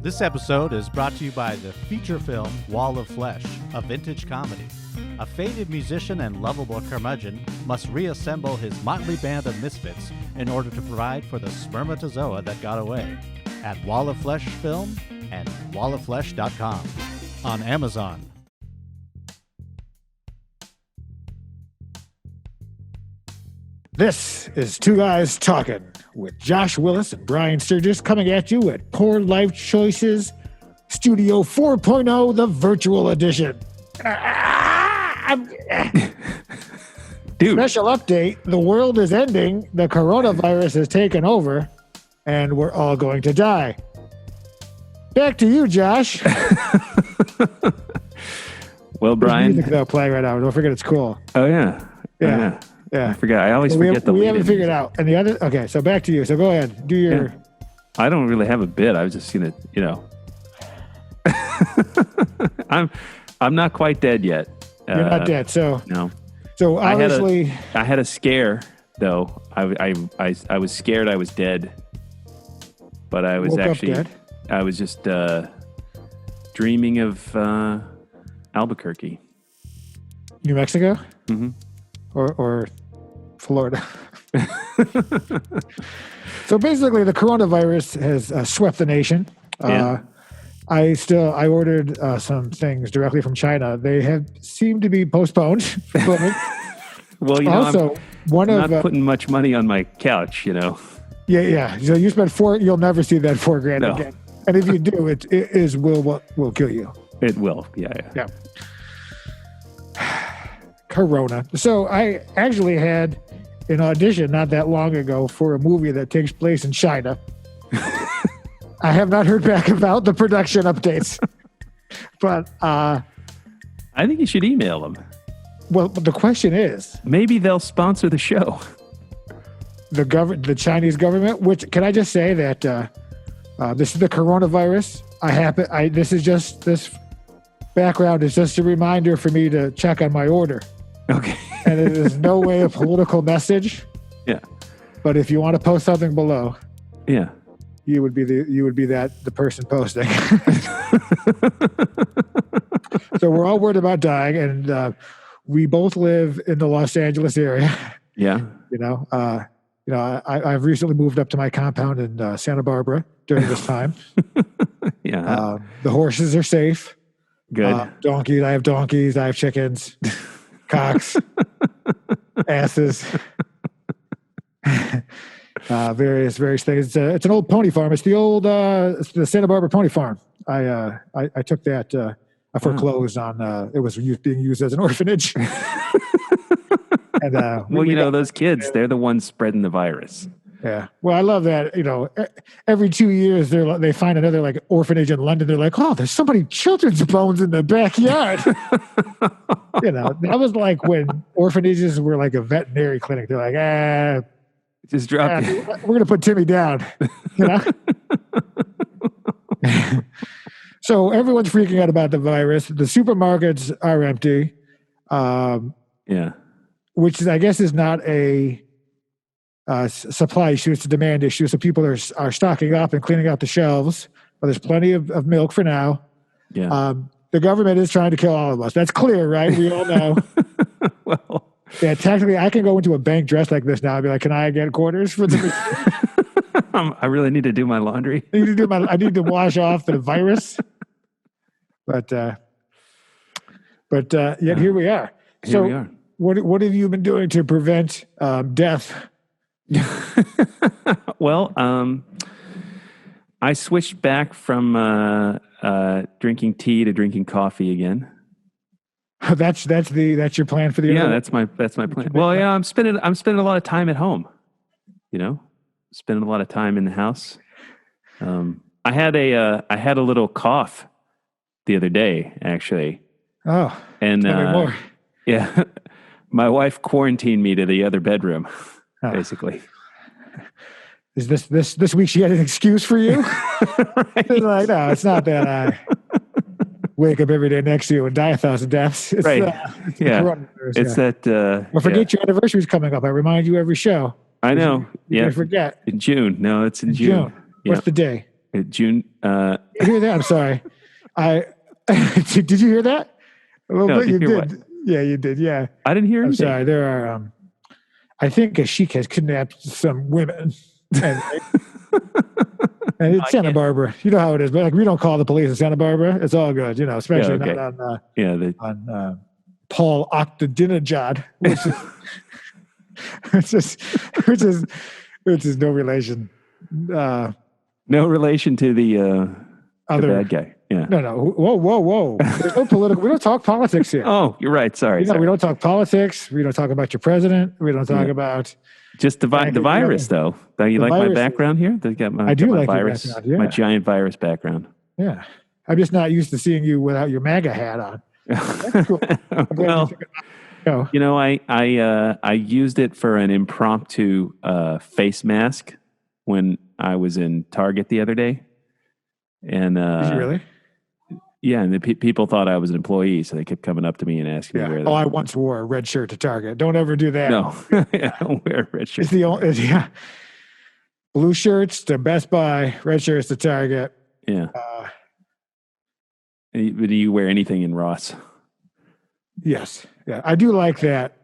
This episode is brought to you by the feature film Wall of Flesh, a vintage comedy. A faded musician and lovable curmudgeon must reassemble his motley band of misfits in order to provide for the spermatozoa that got away. At Wall of Flesh Film and wallofflesh.com. On Amazon. This is Two Guys Talking with Josh Willis and Brian Sturges, coming at you at Poor Life Choices Studio 4.0, the virtual edition. Dude. Special update, the world is ending, the coronavirus has taken over, and we're all going to die. Back to you, Josh. Well, Brian. There's music though playing right now. Don't forget it's cool. Oh, yeah. Yeah. I forgot. I always forget the We lead haven't in. figured out. And the other, okay, so back to you. So go ahead. Do your. Yeah. I don't really have a bit. I was just going to, I'm not quite dead yet. You're not dead. So, no. So obviously. I had a scare, though. I was scared I was dead. But I was actually. Dead. I was just dreaming of Albuquerque. New Mexico? Mm-hmm. Or Florida. So basically, the coronavirus has swept the nation. Yeah. I ordered some things directly from China. They have seemed to be postponed. Well, also, I'm not putting much money on my couch, Yeah. So you spent you'll never see that $4,000 again. And if you do, it will kill you. It will. Yeah. Corona. So I actually had an audition not that long ago for a movie that takes place in China. I have not heard back about the production updates, but I think you should email them. Well, the question is, maybe they'll sponsor the show. The Chinese government. Which can I just say that this is the coronavirus. This background is just a reminder for me to check on my order. Okay. And it is no way a political message. Yeah. But if you want to post something below, yeah, you would be the person posting. So we're all worried about dying, and we both live in the Los Angeles area. Yeah. I've recently moved up to my compound in Santa Barbara during this time. Yeah. The horses are safe. Good. Donkeys. I have donkeys. I have chickens. Cocks. Asses. Various things. It's an old pony farm. It's the old the Santa Barbara pony farm. I took that. I foreclosed on. It was being used as an orphanage. And those kids, they're the ones spreading the virus. Yeah. Well, I love that. Every 2 years they find another orphanage in London. They're like, oh, there's so many children's bones in the backyard. That was like when orphanages were like a veterinary clinic. They're like, just drop it. We're going to put Timmy down. So everyone's freaking out about the virus. The supermarkets are empty. Yeah. Which I guess is not a supply issue, it's a demand issue. So people are stocking up and cleaning out the shelves. But there's plenty of milk for now. Yeah. The government is trying to kill all of us. That's clear, right? We all know. Well. Yeah, technically, I can go into a bank dressed like this now and be like, can I get quarters for the... I really need to do my laundry. I need to wash off the virus. But yet here we are. Here we are. What have you been doing to prevent death? Well, I switched back from drinking tea to drinking coffee again. That's your plan for the year? Yeah, that's my plan. Well, yeah, I'm spending a lot of time at home. Spending a lot of time in the house. I had a little cough the other day, actually. Oh, and tell me more. Yeah, my wife quarantined me to the other bedroom, basically. Is this week she had an excuse for you? Right. Like, no, it's not that I wake up every day next to you and die 1,000 deaths. It's, right. It's that. Well, forget your anniversary's coming up. I remind you every show. I know. You forget. In June. No, it's in June. What's the day? June. You hear that? I'm sorry. Did you hear that? A little bit. You did. What? Yeah, you did. Yeah. I didn't hear anything. I'm sorry. There are. I think a sheik has kidnapped some women. And it's Santa Barbara. You know how it is. But like, we don't call the police in Santa Barbara. It's all good. You know, especially not on. On Paul Octodinajad, which is no relation. No relation to the bad guy. Yeah. No. Whoa. There's no political. We don't talk politics here. Oh, you're right. Sorry. We don't talk politics. We don't talk about your president. We don't talk about just the virus, though. Don't you like my background here? I do like virus, your background, my giant virus background. Yeah, I'm just not used to seeing you without your MAGA hat on. That's cool. Well, you know, I used it for an impromptu face mask when I was in Target the other day, and did you really? Yeah, and the people thought I was an employee, so they kept coming up to me and asking me where. I once wore a red shirt to Target. Don't ever do that. No, I don't wear a red shirt. It's the only blue shirts to Best Buy, red shirts to Target. Yeah. Do you wear anything in Ross? Yes. Yeah, I do like that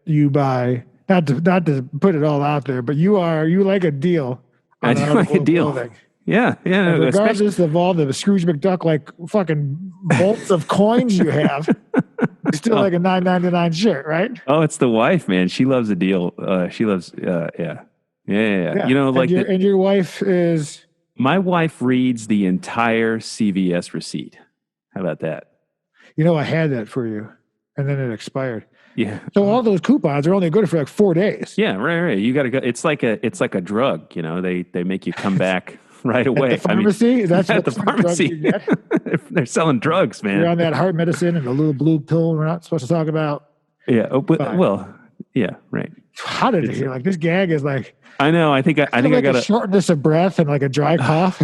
you buy. Not to put it all out there, but you like a deal. I do like a deal. Clothing. Yeah. And regardless of all the Scrooge McDuck like fucking bolts of coins you have, it's still like a $9.99 shirt, right? Oh, it's the wife, man. She loves a deal. She loves, yeah. You know, like and your wife is. My wife reads the entire CVS receipt. How about that? You know, I had that for you, and then it expired. Yeah. So all those coupons are only good for like 4 days. Yeah, right. You got to go. It's like a drug. You know, they make you come back right away. At the pharmacy? That's at the pharmacy. They're selling drugs, man. You're on that heart medicine and the little blue pill we're not supposed to talk about. Yeah. Oh, but, well, yeah, right. How did it hear? Like this gag is like. I know. I think I got a shortness of breath and like a dry cough.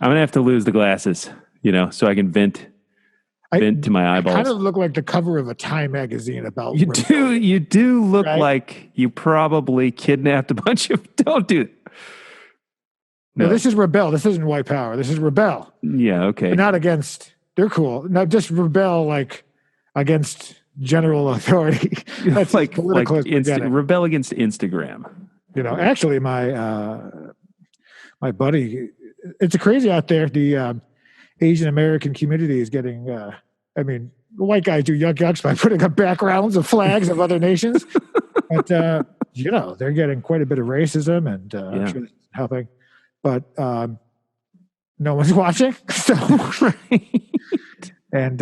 I'm gonna have to lose the glasses, you know, so I can vent to my eyeballs. I kind of look like the cover of a Time magazine about. You do look like you probably kidnapped a bunch of. Don't do it. No, this is rebel. This isn't white power. This is rebel. Yeah. Okay. But not against. They're cool. Not just rebel like against general authority. That's like rebel against Instagram. You know, actually, my buddy, it's crazy out there. The Asian American community is getting. I mean, white guys do yucks by putting up backgrounds of flags of other nations, but you know, they're getting quite a bit of racism, and I'm sure it's helping. But no one's watching. So, and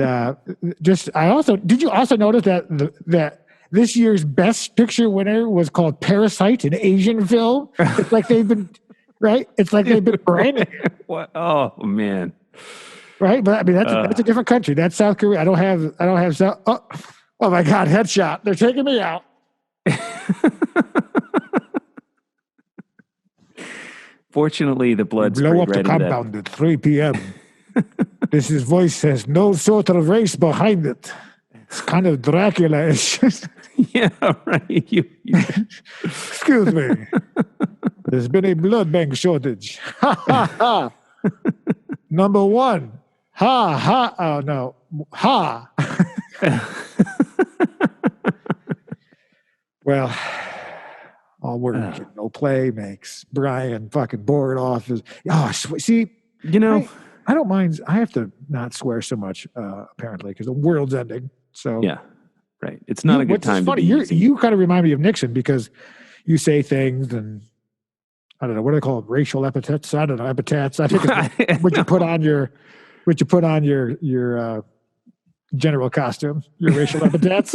did you also notice that this year's Best Picture winner was called Parasite, an Asian film? It's like they've been right. It's like they've been branding it. What? Oh man. Right, but I mean that's a different country. That's South Korea. I don't have South. Oh my God! Headshot. They're taking me out. Fortunately, the blood blow up right the compound at 3 p.m. This voice has no sort of race behind it. It's kind of Dracula-ish. Yeah, right. You. Excuse me. There's been a blood bank shortage. Ha ha ha. Number one. Ha ha. Oh no. Ha. Well, all work and no play makes Brian fucking bored off. See, you know, I don't mind. I have to not swear so much, apparently, because the world's ending. So yeah, right. It's not a good time. Funny, you kind of remind me of Nixon because you say things and I don't know what do they call them, racial epithets. I don't know epithets. I think it's what you put on your general costume, your racial epithets.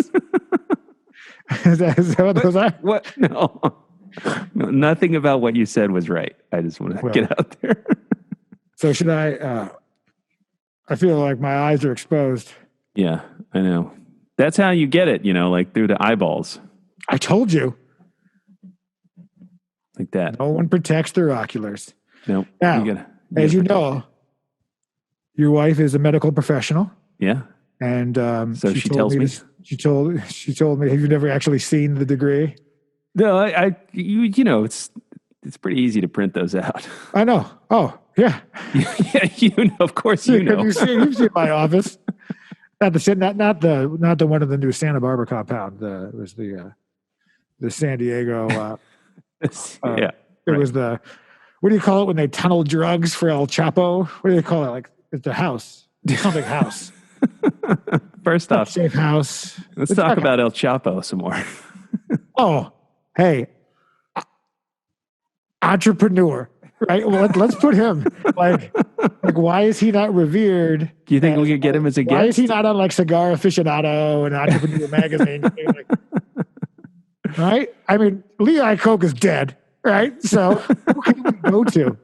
Is that what those are? What? No, nothing about what you said was right. I just want to get out there. So should I feel like my eyes are exposed. Yeah, I know. That's how you get it, you know, like through the eyeballs. I told you. Like that. No one protects their oculars. No. Now, as you know, your wife is a medical professional. Yeah. And so she tells me. She told me, have you never actually seen the degree? No, you know, it's it's pretty easy to print those out. I know. Oh, yeah. Yeah, of course you know. You've seen my office. Not the one in the new Santa Barbara compound. It was the San Diego. Yeah. It was the, what do you call it when they tunnel drugs for El Chapo? What do they call it? Like, it's the house. Something house. First off, safe house. Let's talk about El Chapo some more. Oh, hey, entrepreneur, right? Well, let's put him like, why is he not revered? Do you think we could get him as a guest? Why is he not on like Cigar Aficionado and Entrepreneur Magazine? Right? I mean, Lee Iacocca is dead, right? So who can we go to?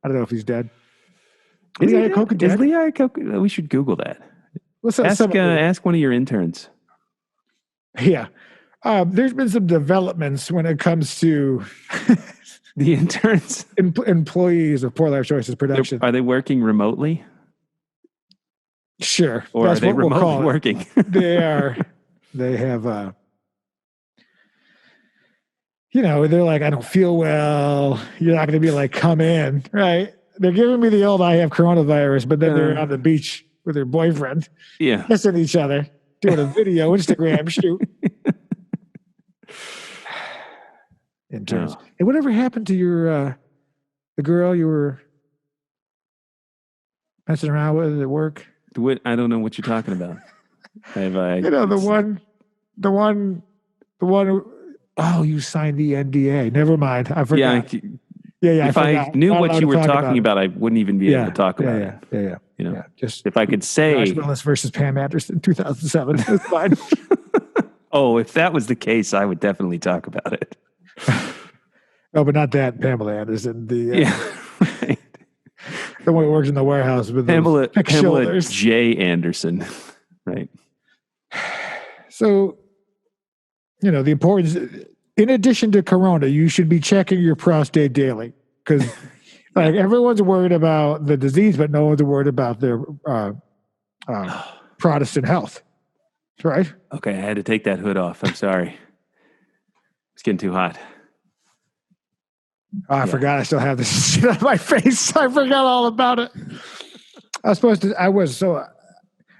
I don't know if he's dead. Is Lee Iacocca dead? Is Lee Iacocca? We should Google that. Ask one of your interns. Yeah. There's been some developments when it comes to the interns, employees of Poor Life Choices Production. Are they working remotely? Sure. Or are they remotely working? They are. They have, they're like, I don't feel well. You're not going to be like, come in, right? They're giving me the old, I have coronavirus, but then they're on the beach with their boyfriend. Yeah. Kissing each other, doing a video, Instagram shoot. Interns. No. Hey, whatever happened to your the girl you were messing around with at work? I don't know what you're talking about. The one. Oh, you signed the NDA. Never mind. I forgot. Yeah. If I knew what you were talking about, I wouldn't even be able to talk about it. Yeah. Just if I could say Josh Willis versus Pam Anderson, 2007. That's fine. Oh, if that was the case, I would definitely talk about it. No, but not that Pamela Anderson. Right. The one who works in the warehouse with Pamela shoulders. J. Anderson, right? So, the importance. In addition to Corona, you should be checking your prostate daily because, like, everyone's worried about the disease, but no one's worried about their Protestant health. Right? Okay, I had to take that hood off. I'm sorry. It's getting too hot. Oh, I forgot I still have this shit on my face. I forgot all about it.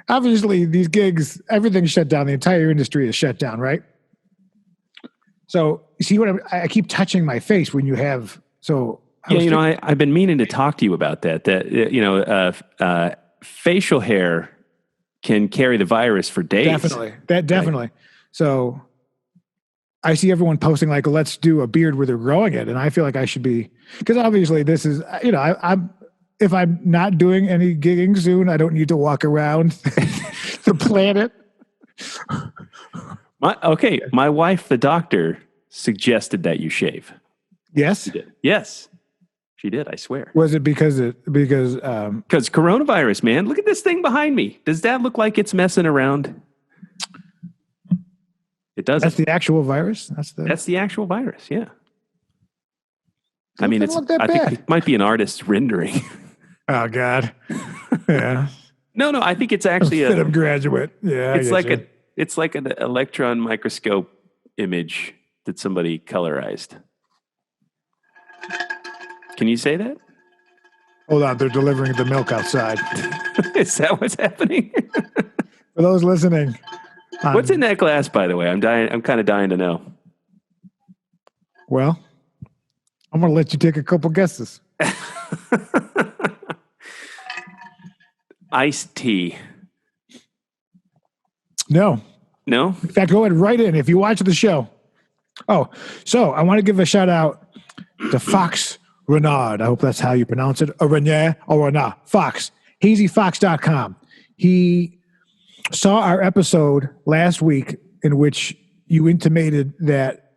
Obviously these gigs, everything's shut down. The entire industry is shut down, right? So you see what I keep touching my face when you have, I've been meaning to talk to you about that, facial hair can carry the virus for days. Definitely. Right? So I see everyone posting like, let's do a beard where they're growing it. And I feel like I should be, because obviously this is, if I'm not doing any gigging soon, I don't need to walk around the planet. My wife, the doctor, suggested that you shave. Yes? She did. Yes. She did, I swear. Was it because coronavirus, man. Look at this thing behind me. Does that look like it's messing around? It doesn't. That's the actual virus? That's the actual virus, yeah. I think it might be an artist's rendering. Oh God. Yeah. No, I think it's actually a graduate. Yeah. It's like an electron microscope image that somebody colorized. Can you say that? Hold on, they're delivering the milk outside. Is that what's happening? For those listening. What's in that glass, by the way? I'm kind of dying to know. Well, I'm going to let you take a couple guesses. Iced tea. No. No? In fact, go ahead right in if you watch the show. Oh, so I want to give a shout out to Fox Renard. I hope that's how you pronounce it. Or Renard or Renard. Fox. HazyFox.com. He saw our episode last week in which you intimated that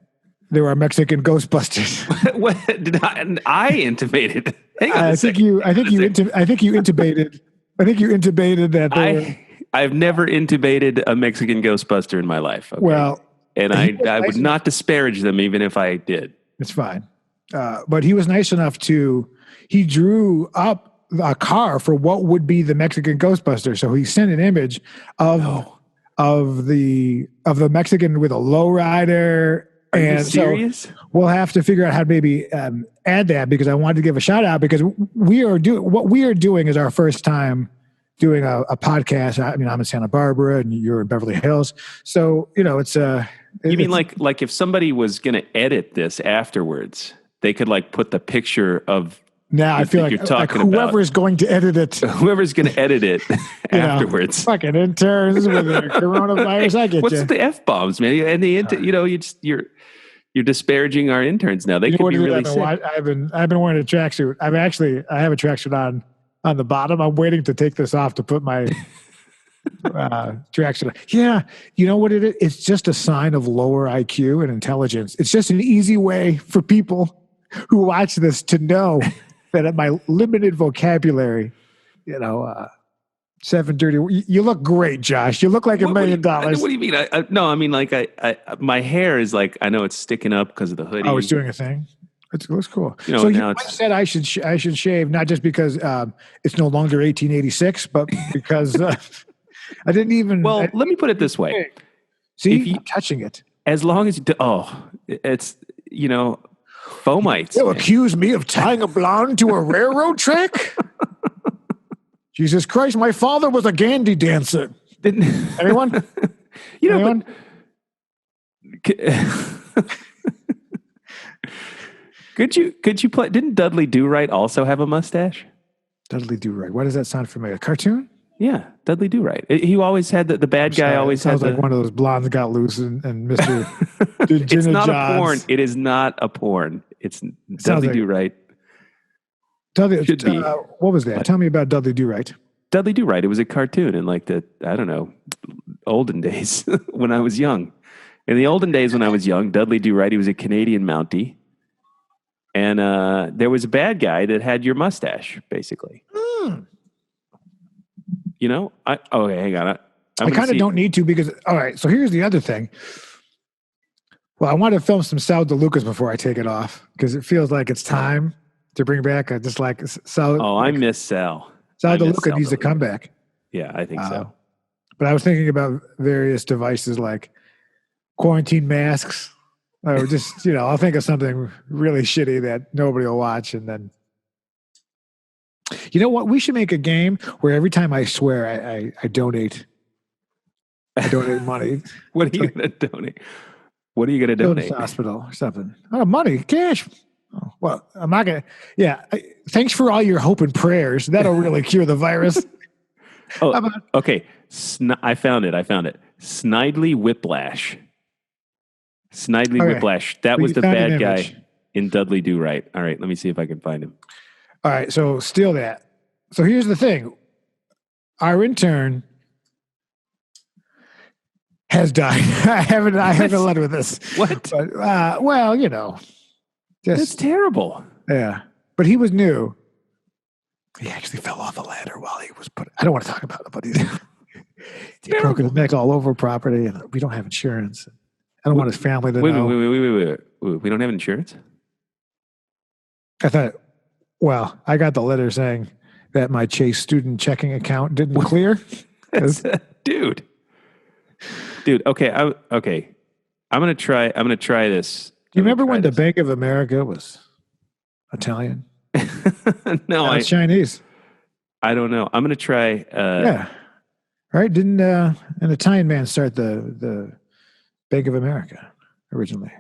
there are Mexican Ghostbusters. What did I intimated? Hang on I think you intimated that I've never intubated a Mexican Ghostbuster in my life. Okay? Well, and I would not disparage them even if I did. It's fine. But he was nice enough he drew up a car for what would be the Mexican Ghostbuster. So he sent an image of the Mexican with a lowrider Are you And serious? so we'll have to figure out how to maybe add that, because I wanted to give a shout out, because what we are doing is our first time doing a podcast. I mean, I'm in Santa Barbara and you're in Beverly Hills. So, it's You mean like if somebody was going to edit this afterwards, they could like put the picture of now I feel you're like talking whoever's going to edit it, whoever's going to edit it afterwards. Fucking interns with their coronavirus. I get What's you. the F-bombs, man? And you're disparaging our interns now. They could be really sick. I've been wearing a tracksuit. I have a tracksuit on the bottom. I'm waiting to take this off to put my tracksuit. Yeah, you know what it is? It's just a sign of lower IQ and intelligence. It's just an easy way for people who watch this to know that at my limited vocabulary, 7:30. You look great, Josh. You look like $1 million. What do you mean? No, I mean like my hair is like, I know it's sticking up because of the hoodie. Oh, it's doing a thing. It looks cool. Now so you said I should shave, not just because it's no longer 1886, but because I didn't even. Well, let me put it this way. See, I'm touching it. As long as it's fomites. They'll accuse me of tying a blonde to a railroad track. Jesus Christ, my father was a Gandhi dancer. Anyone? Anyone? Could you play? Didn't Dudley Do-Right also have a mustache? Dudley Do-Right. Why does that sound familiar? A cartoon? Yeah, Dudley Do-Right. He always had the bad guy. Always sounds had like one of those blondes got loose and Mr. It's not a porn. It is not a porn. It's Dudley Do-Right. Should be. What was that? What? Tell me about Dudley Do-Right. Dudley Do-Right. It was a cartoon in like the olden days when I was young. In the olden days when I was young, Dudley Do-Right, he was a Canadian Mountie. And there was a bad guy that had your mustache, basically. Mm. Hang on. I kind of don't need to because, all right, so here's the other thing. Well, I want to film some Sal DeLucas before I take it off because it feels like it's time to bring back just like Sal. Oh, I miss Sal. Sal DeLuca needs to come back. Yeah, I think so. But I was thinking about various devices like quarantine masks. Or just, I'll think of something really shitty that nobody will watch. And then, you know what? We should make a game where every time I swear, I donate. I donate money. What are you going to donate? What are you going to donate? Children's Hospital or something. Oh, money, cash. Oh, well, I'm not going to. Yeah. Thanks for all your hope and prayers. That'll really cure the virus. Okay. I found it. Snidely Whiplash. Whiplash. That was the bad guy in Dudley Do-Right. All right, let me see if I can find him. All right, so steal that. So here's the thing. Our intern has died. I haven't led with this. What? But, that's terrible. Yeah, but he was new. He actually fell off a ladder while he was I don't want to talk about it, but he broke his neck all over property, and we don't have insurance. I don't want his family to know. Wait. We don't have insurance? I thought, I got the letter saying that my Chase student checking account didn't clear. Dude. Okay. I'm going to try this. You remember when the Bank of America was Italian? No, it's Chinese. I don't know. I'm going to try. Yeah. Right. Didn't an Italian man start the Bank of America originally?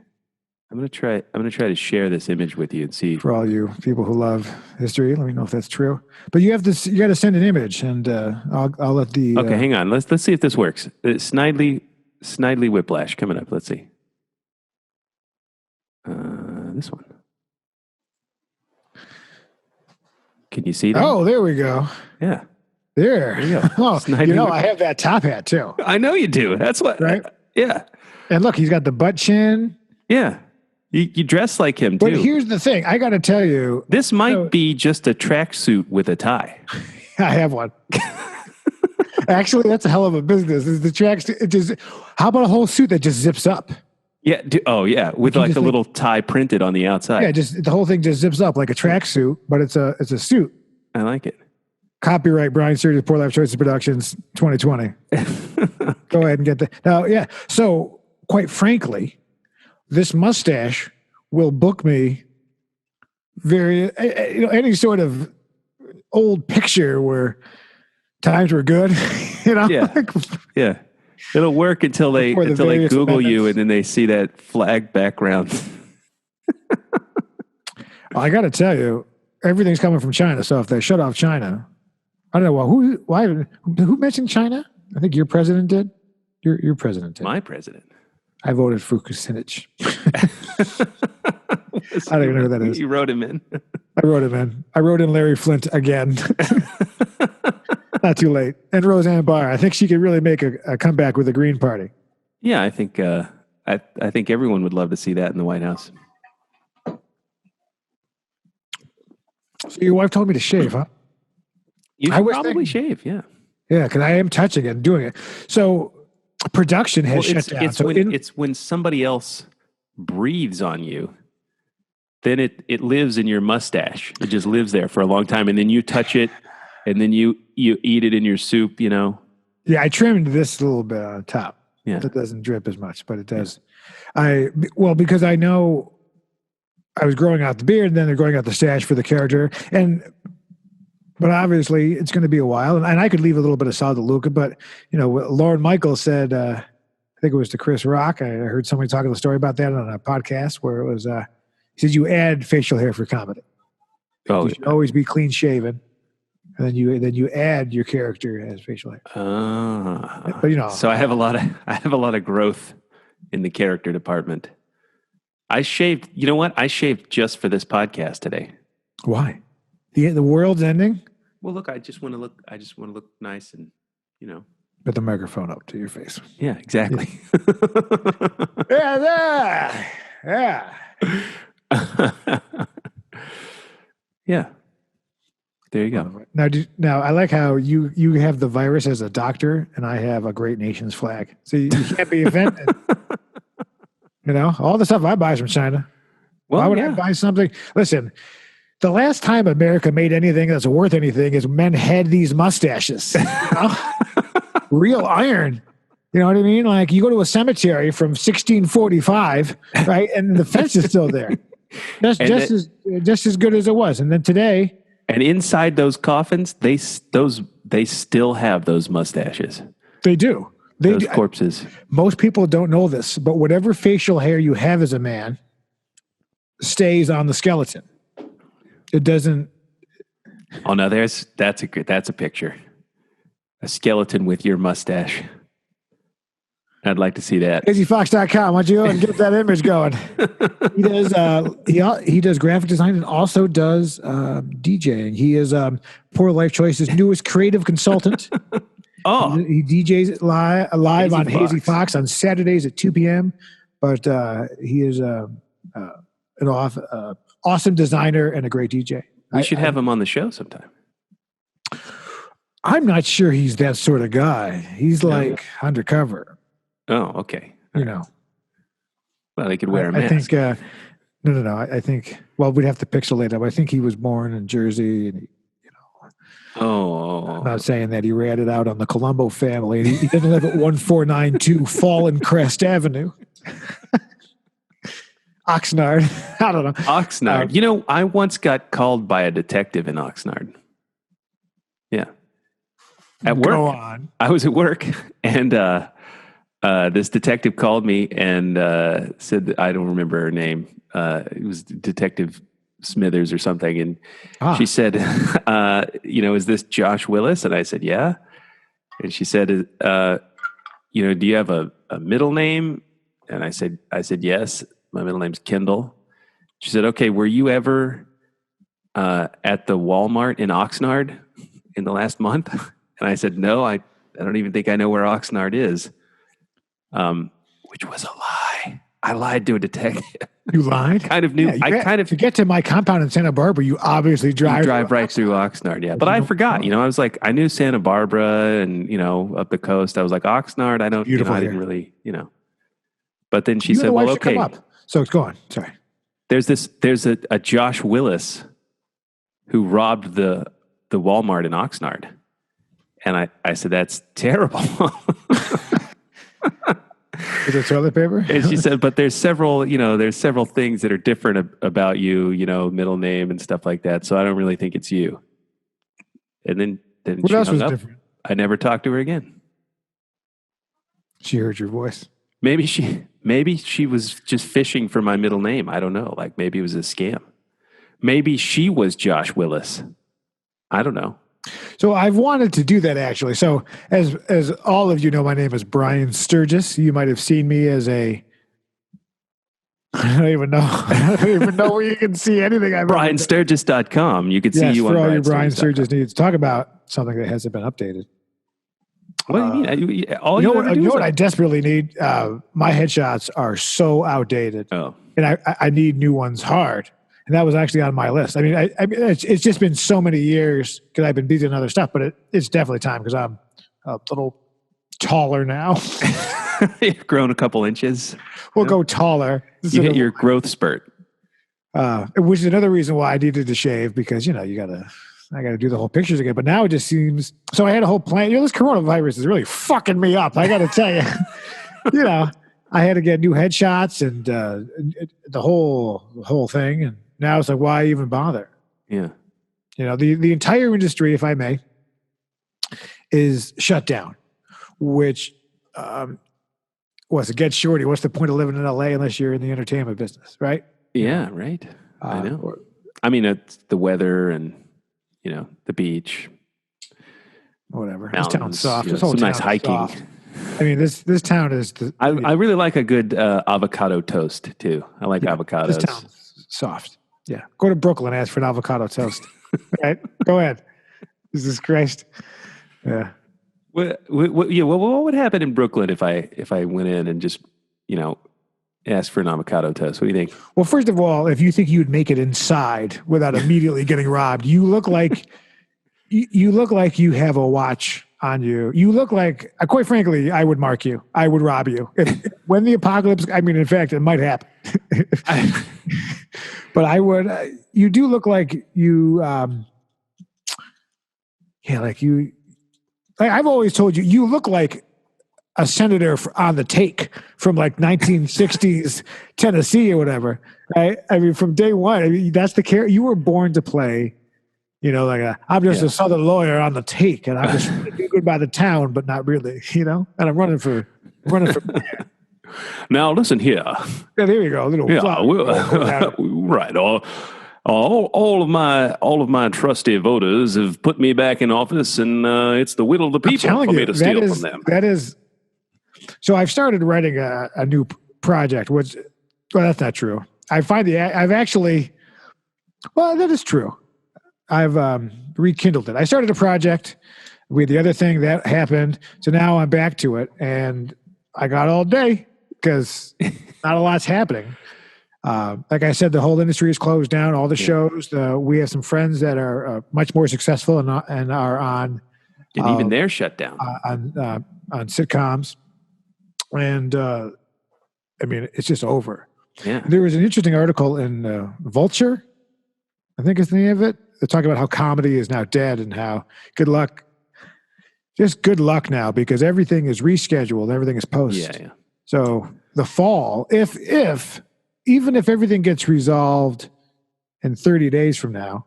I'm gonna try to share this image with you and see. For all you people who love history, let me know if that's true. But you got to send an image, and I'll let the. Okay, hang on. Let's see if this works. Snidely Whiplash coming up. Let's see. This one. Can you see that? Oh, there we go. Yeah. There you go. Oh, I have that top hat too. I know you do. That's what. Right. Yeah. And look, he's got the butt chin. Yeah. You dress like him, too. But here's the thing. I got to tell you. This might be just a tracksuit with a tie. I have one. Actually, that's a hell of a business. Is the tracksuit? How about a whole suit that just zips up? Yeah. With like a little tie printed on the outside. Yeah, just the whole thing just zips up like a tracksuit, but it's a suit. I like it. Copyright Brian Sturges, Poor Life Choices Productions, 2020. Okay. Go ahead and get that. Now, yeah. So, quite frankly, this mustache will book me any sort of old picture where times were good, Yeah. It'll work until they Google you and then they see that flag background. I got to tell you, everything's coming from China. So if they shut off China, I don't know. Well, who mentioned China? I think your president did. Your president did. My president. I voted for Kucinich. I don't even know who that is. You wrote him in. I wrote him in. I wrote in Larry Flint again. Not too late. And Roseanne Barr. I think she could really make a comeback with the Green Party. Yeah, I think I think everyone would love to see that in the White House. So your wife told me to shave, huh? You should probably shave, yeah. Yeah, because I am touching it and doing it. So production has shut down. It's when somebody else breathes on you, then it lives in your mustache. It just lives there for a long time, and then you touch it, and then you eat it in your soup, Yeah, I trimmed this a little bit on top. Yeah. It doesn't drip as much, but it does. Yeah. Because I know I was growing out the beard, and then they're growing out the stash for the character, but obviously it's going to be a while, and I could leave a little bit of Sal de Luca, but Lorne Michaels said, I think it was to Chris Rock. I heard somebody talking the story about that on a podcast where it was. He said you add facial hair for comedy. You should always be clean shaven, and then you add your character as facial hair. But so I have a lot of growth in the character department. I shaved. You know what? I shaved just for this podcast today. Why? The world's ending. Well, look, I just want to look nice and, Put the microphone up to your face. Yeah, exactly. Yeah. Yeah. There you go. Now I like how you have the virus as a doctor, and I have a great nation's flag. So you can't be offended. All the stuff I buy is from China. Why would I buy something? Listen. The last time America made anything that's worth anything is men had these mustaches. Real iron. You know what I mean? Like you go to a cemetery from 1645, right? And the fence is still there. Just as good as it was. And then today. And inside those coffins, they still have those mustaches. They do. Those corpses. Most people don't know this, but whatever facial hair you have as a man stays on the skeleton. It doesn't. Oh no, that's a picture. A skeleton with your mustache. I'd like to see that. CrazyFox.com. Why don't you go and get that image going? He does graphic design and also does DJing. He is Poor Life Choice's newest creative consultant. Oh, he DJs live on Hazy Fox on Saturdays at 2 p.m. But he is an awesome designer and a great DJ. We should have him on the show sometime. I'm not sure he's that sort of guy. He's like undercover. Oh, okay. Well, they could wear a mask. I think, no. I think, we'd have to pixelate him. I think he was born in Jersey. And I'm not saying that he ratted out on the Colombo family. He doesn't live at 1492 Fallen Crest Avenue. Oxnard. I don't know. Oxnard. I once got called by a detective in Oxnard. Yeah. At work. Go on. I was at work, and this detective called me and said that I don't remember her name. It was Detective Smithers or something. And she said, is this Josh Willis? And I said, yeah. And she said, do you have a middle name? And I said, yes. My middle name's Kendall. She said, okay, were you ever at the Walmart in Oxnard in the last month? And I said, no, I don't even think I know where Oxnard is, which was a lie. I lied to a detective. You lied? Kind of knew. To get to my compound in Santa Barbara, you obviously drive right through Oxnard. Yeah, but I forgot. I was like, I knew Santa Barbara and up the coast. I was like Oxnard. I don't. I didn't really. But then she said, "Well, okay." So it's gone. Sorry. There's a Josh Willis who robbed the Walmart in Oxnard, and I said, "That's terrible." Is it toilet paper? And she said, but there's several things that are different about you, middle name and stuff like that. So I don't really think it's you. And then What she else hung was up. different? I never talked to her again. She heard your voice. Maybe she was just fishing for my middle name. I don't know. Like maybe it was a scam. Maybe she was Josh Willis. I don't know. So I've wanted to do that actually. So as all of you know, my name is Brian Sturges. You might have seen me as I don't even know. I don't even know where you can see anything. BrianSturges.com. You can see you on for all your Brian BrianSturges.com. Sturges needs. Talk about something that hasn't been updated. What do you mean? You know what I desperately need? My headshots are so outdated. Oh. And I need new ones hard. And that was actually on my list. I mean, it's just been so many years because I've been busy on other stuff, but it's definitely time because I'm a little taller now. You've grown a couple inches. We'll go taller. You hit your growth spurt. Which is another reason why I needed to shave because, I got to do the whole pictures again. But now it just seems, so I had a whole plan. This coronavirus is really fucking me up. I got to tell you, I had to get new headshots and the whole thing. And now it's like, why even bother? Yeah. The entire industry, if I may, is shut down, which get shorty. What's the point of living in LA unless you're in the entertainment business, right? Yeah, right. I know. It's the weather and, the beach. Whatever. Mountains, this town's soft. This whole some town nice is hiking. soft. I mean, this town is. I really like a good avocado toast too. I like avocados. This town's soft. Yeah. Go to Brooklyn and ask for an avocado toast. Right? Go ahead. Jesus Christ. Yeah. What would happen in Brooklyn if I went in and just, asked for an avocado toast? What do you think? Well, first of all, if you think you'd make it inside without immediately getting robbed, you look like you have a watch on you. You look like, quite frankly, I would mark you. I would rob you. When the apocalypse, in fact, it might happen. But I would, you do look like you, I've always told you, you look like a senator on the take from 1960s Tennessee or whatever. Right? From day one, that's the character you were born to play. I'm just a Southern lawyer on the take, and I'm just do good by the town, but not really. And I'm running for. Now listen here. Yeah, there you go. Right. All of my trusty voters have put me back in office, and it's the will of the people for me to steal from them. That is. So I've started writing a new project. That's not true. I've actually. Well, that is true. I've rekindled it. I started a project with the other thing that happened. So now I'm back to it, and I got all day because not a lot's happening. Like I said, the whole industry is closed down. All the shows. We have some friends that are much more successful and are on. And even they're shut down on sitcoms, and it's just over. Yeah. There was an interesting article in Vulture, I think is the name of it. They're talking about how comedy is now dead and how good luck now because everything is rescheduled, everything is post. Yeah. So the fall, even if everything gets resolved in 30 days from now,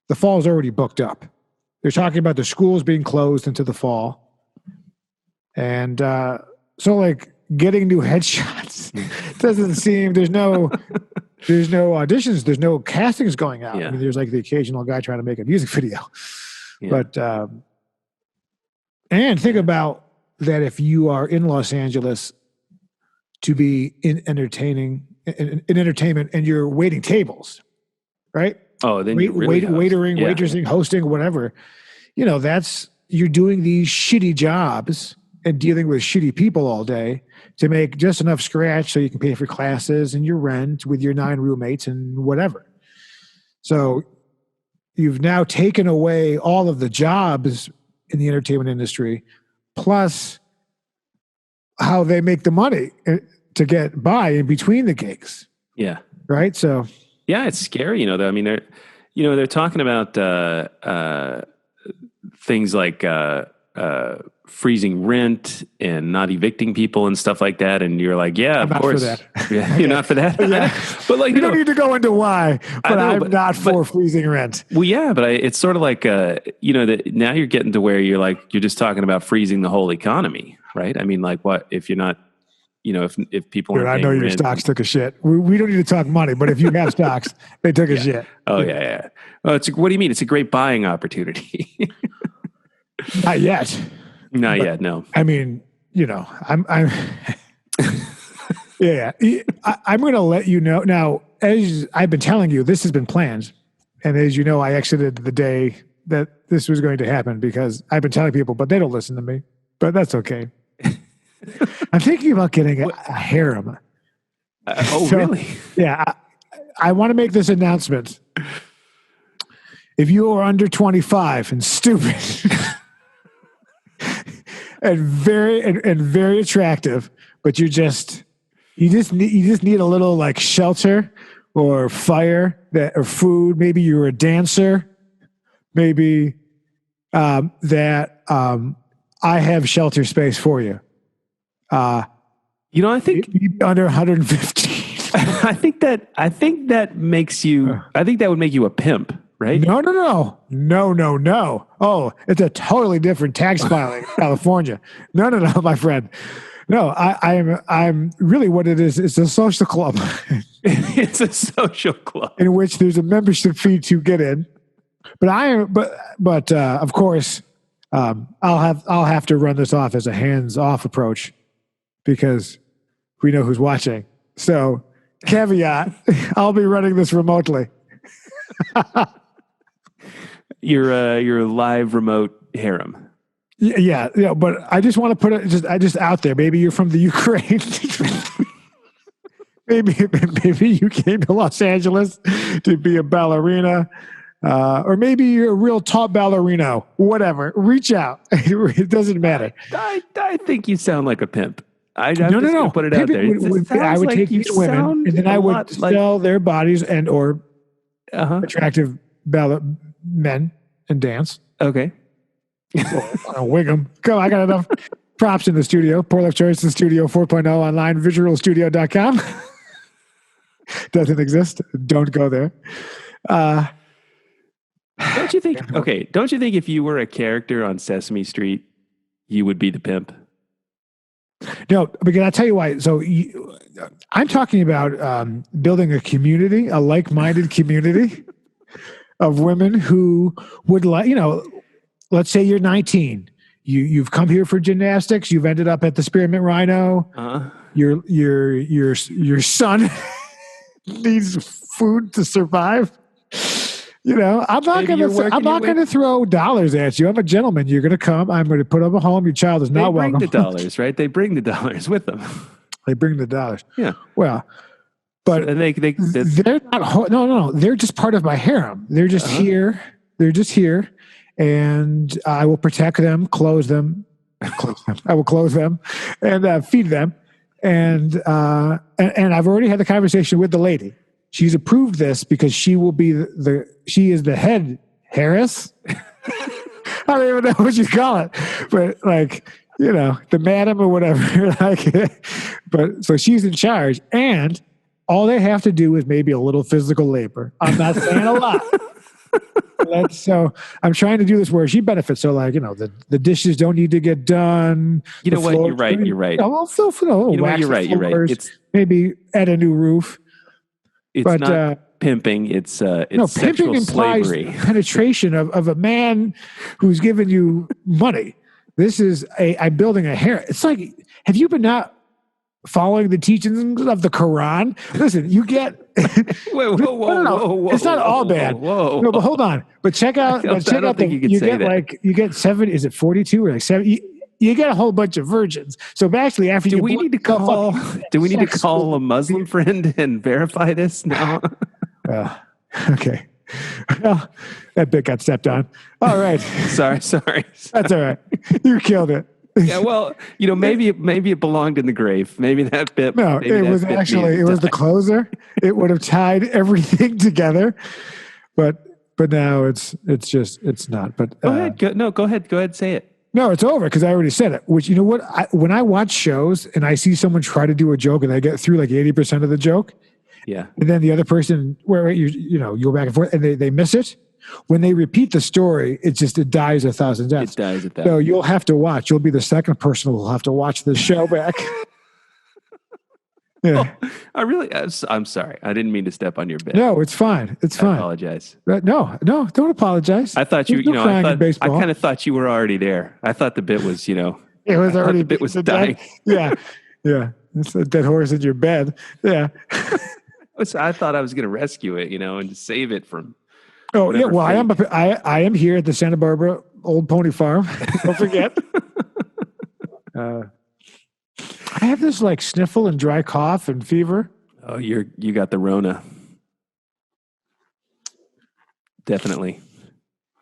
the fall is already booked up. They're talking about the schools being closed into the fall. And so getting new headshots doesn't seem, there's no auditions, there's no castings going out. Yeah. There's the occasional guy trying to make a music video. Yeah. But and think about that if you are in Los Angeles to be in entertainment and you're waiting tables, right? Oh, then you really waitering, waitressing, hosting, whatever. You're doing these shitty jobs and dealing with shitty people all day to make just enough scratch so you can pay for classes and your rent with your 9 roommates and whatever. So you've now taken away all of the jobs in the entertainment industry, plus how they make the money to get by in between the gigs. Yeah. Right. So. Yeah, it's scary. They're talking about things like freezing rent and not evicting people and stuff like that, and you're like, yeah, of course. Not for that. Yeah, you're not for that. Yeah. But like, you don't need to go into why, but I'm not for freezing rent. Well, yeah, but it's sort of like, now you're getting to where you're just talking about freezing the whole economy, right? I mean, like, what if you're not, if people aren't paying I know your rent, stocks took a shit. We don't need to talk money, but if you have stocks, they took a shit. Oh yeah. Well, what do you mean? It's a great buying opportunity. Not yet. Not yet. No. I mean, I'm yeah. I'm going to let you know now. As I've been telling you, this has been planned, and as you know, I exited the day that this was going to happen because I've been telling people, but they don't listen to me. But that's okay. I'm thinking about getting a harem. Really? Yeah. I want to make this announcement. If you are under 25 and stupid and very attractive, but you just need a little like shelter or fire or food. Maybe you're a dancer. Maybe I have shelter space for you. I think under 115. I think that makes you. I think that would make you a pimp, right? No. Oh, it's a totally different tax filing in California. No, my friend. No, I'm really what it is. It's a social club. It's a social club in which there's a membership fee to get in. But of course, I'll have to run this off as a hands-off approach because we know who's watching. So, caveat: I'll be running this remotely. You're a live remote harem. Yeah. But I just want to put it just out there. Maybe you're from the Ukraine. maybe you came to Los Angeles to be a ballerina. Or maybe you're a real top ballerino. Whatever. Reach out. It doesn't matter. I think you sound like a pimp. I'm no. gonna put it out there. I would take these women, and then I would sell their bodies and or attractive men and dance. Okay. I'll wig them. Go. I got enough props in the studio. Poor Left Choice in the studio 4.0 online, visualstudio.com. Doesn't exist. Don't go there. Don't you think? Okay. Don't you think if you were a character on Sesame Street, you would be the pimp? No, because I'll tell you why. So I'm talking about building a community, a like-minded community of women who would like, let's say you're 19. You've come here for gymnastics. You've ended up at the Spearmint Rhino. Your son needs food to survive. I'm not going to throw dollars at you. I'm a gentleman. You're going to come. I'm going to put up a home. Your child is not welcome. They bring the dollars, right? They bring the dollars with them. They bring the dollars. Yeah. Well, but so they're not. No. They're just part of my harem. They're just here. They're just here, and I will protect them, clothe them. I will clothe them, and feed them, and I've already had the conversation with the lady. She's approved this because she will be she is the head Harris. I don't even know what you call it, but the madam or whatever. But so she's in charge, and all they have to do is maybe a little physical labor. I'm not saying a lot. So I'm trying to do this where she benefits. So the dishes don't need to get done. You know what? You're right. You're right. You're right. It's maybe add a new roof. It's not pimping. It's sexual pimping implies slavery. Penetration of a man who's given you money. This is I'm building a harem. It's like, have you been not following the teachings of the Quran? Listen, you get. Whoa. It's not all bad. Whoa. No, but hold on. But check out. You get 7. Is it 42 or 7? You get a whole bunch of virgins. So actually, after do we need to call a Muslim friend and verify this now? Okay. Well, that bit got stepped on. All right. Sorry. That's all right. You killed it. Yeah. Well, maybe it belonged in the grave. Maybe that bit. No, it was the closer. It would have tied everything together, but now it's not. But go ahead. Go ahead. Say it. No, it's over because I already said it. Which, you know what? When I watch shows and I see someone try to do a joke and they get through like 80% of the joke, Yeah. and then the other person, where you go back and forth and they miss it. When they repeat the story, it dies 1,000 deaths. It dies at that. So you'll have to watch. You'll be the second person who will have to watch the show back. Yeah. I'm sorry. I didn't mean to step on your bit. No, it's fine. It's I fine. apologize. No, don't apologize. I thought There's no crying in baseball. I kind of thought you were already there. I thought the bit was, it was already the bit was dying. Yeah. It's a dead horse in your bed. Yeah. I thought I was going to rescue it, and just save it from. Oh yeah. Well, I am here at the Santa Barbara Old Pony Farm. Don't forget. I have this like sniffle and dry cough and fever. Oh, you got the Rona. Definitely.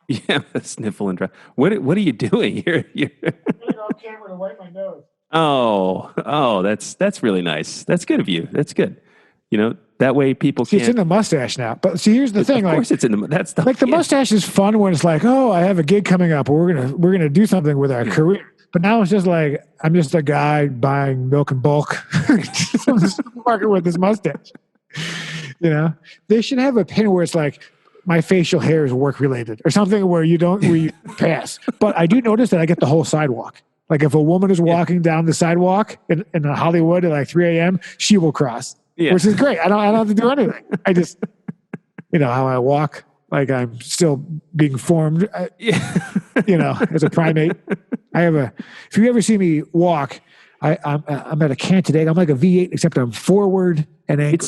Yeah, sniffle and dry. What are you doing? You're on camera to wipe my nose. Oh, that's really nice. That's good of you. That's good. That way people can't. It's in the mustache now. But see, here's the thing. Of course, it's in the. That's the. Like the mustache is fun when it's like, oh, I have a gig coming up, or we're gonna do something with our career. But now it's just like I'm just a guy buying milk in bulk from the supermarket with his mustache. They should have a pin where it's like my facial hair is work related or something where you pass. But I do notice that I get the whole sidewalk. Like if a woman is walking down the sidewalk in Hollywood at like 3 a.m., she will cross, which is great. I don't have to do anything. I just, how I walk, like I'm still being formed, as a primate. If you ever see me walk, I'm at a canted egg. I'm like a V8, except I'm forward and angry.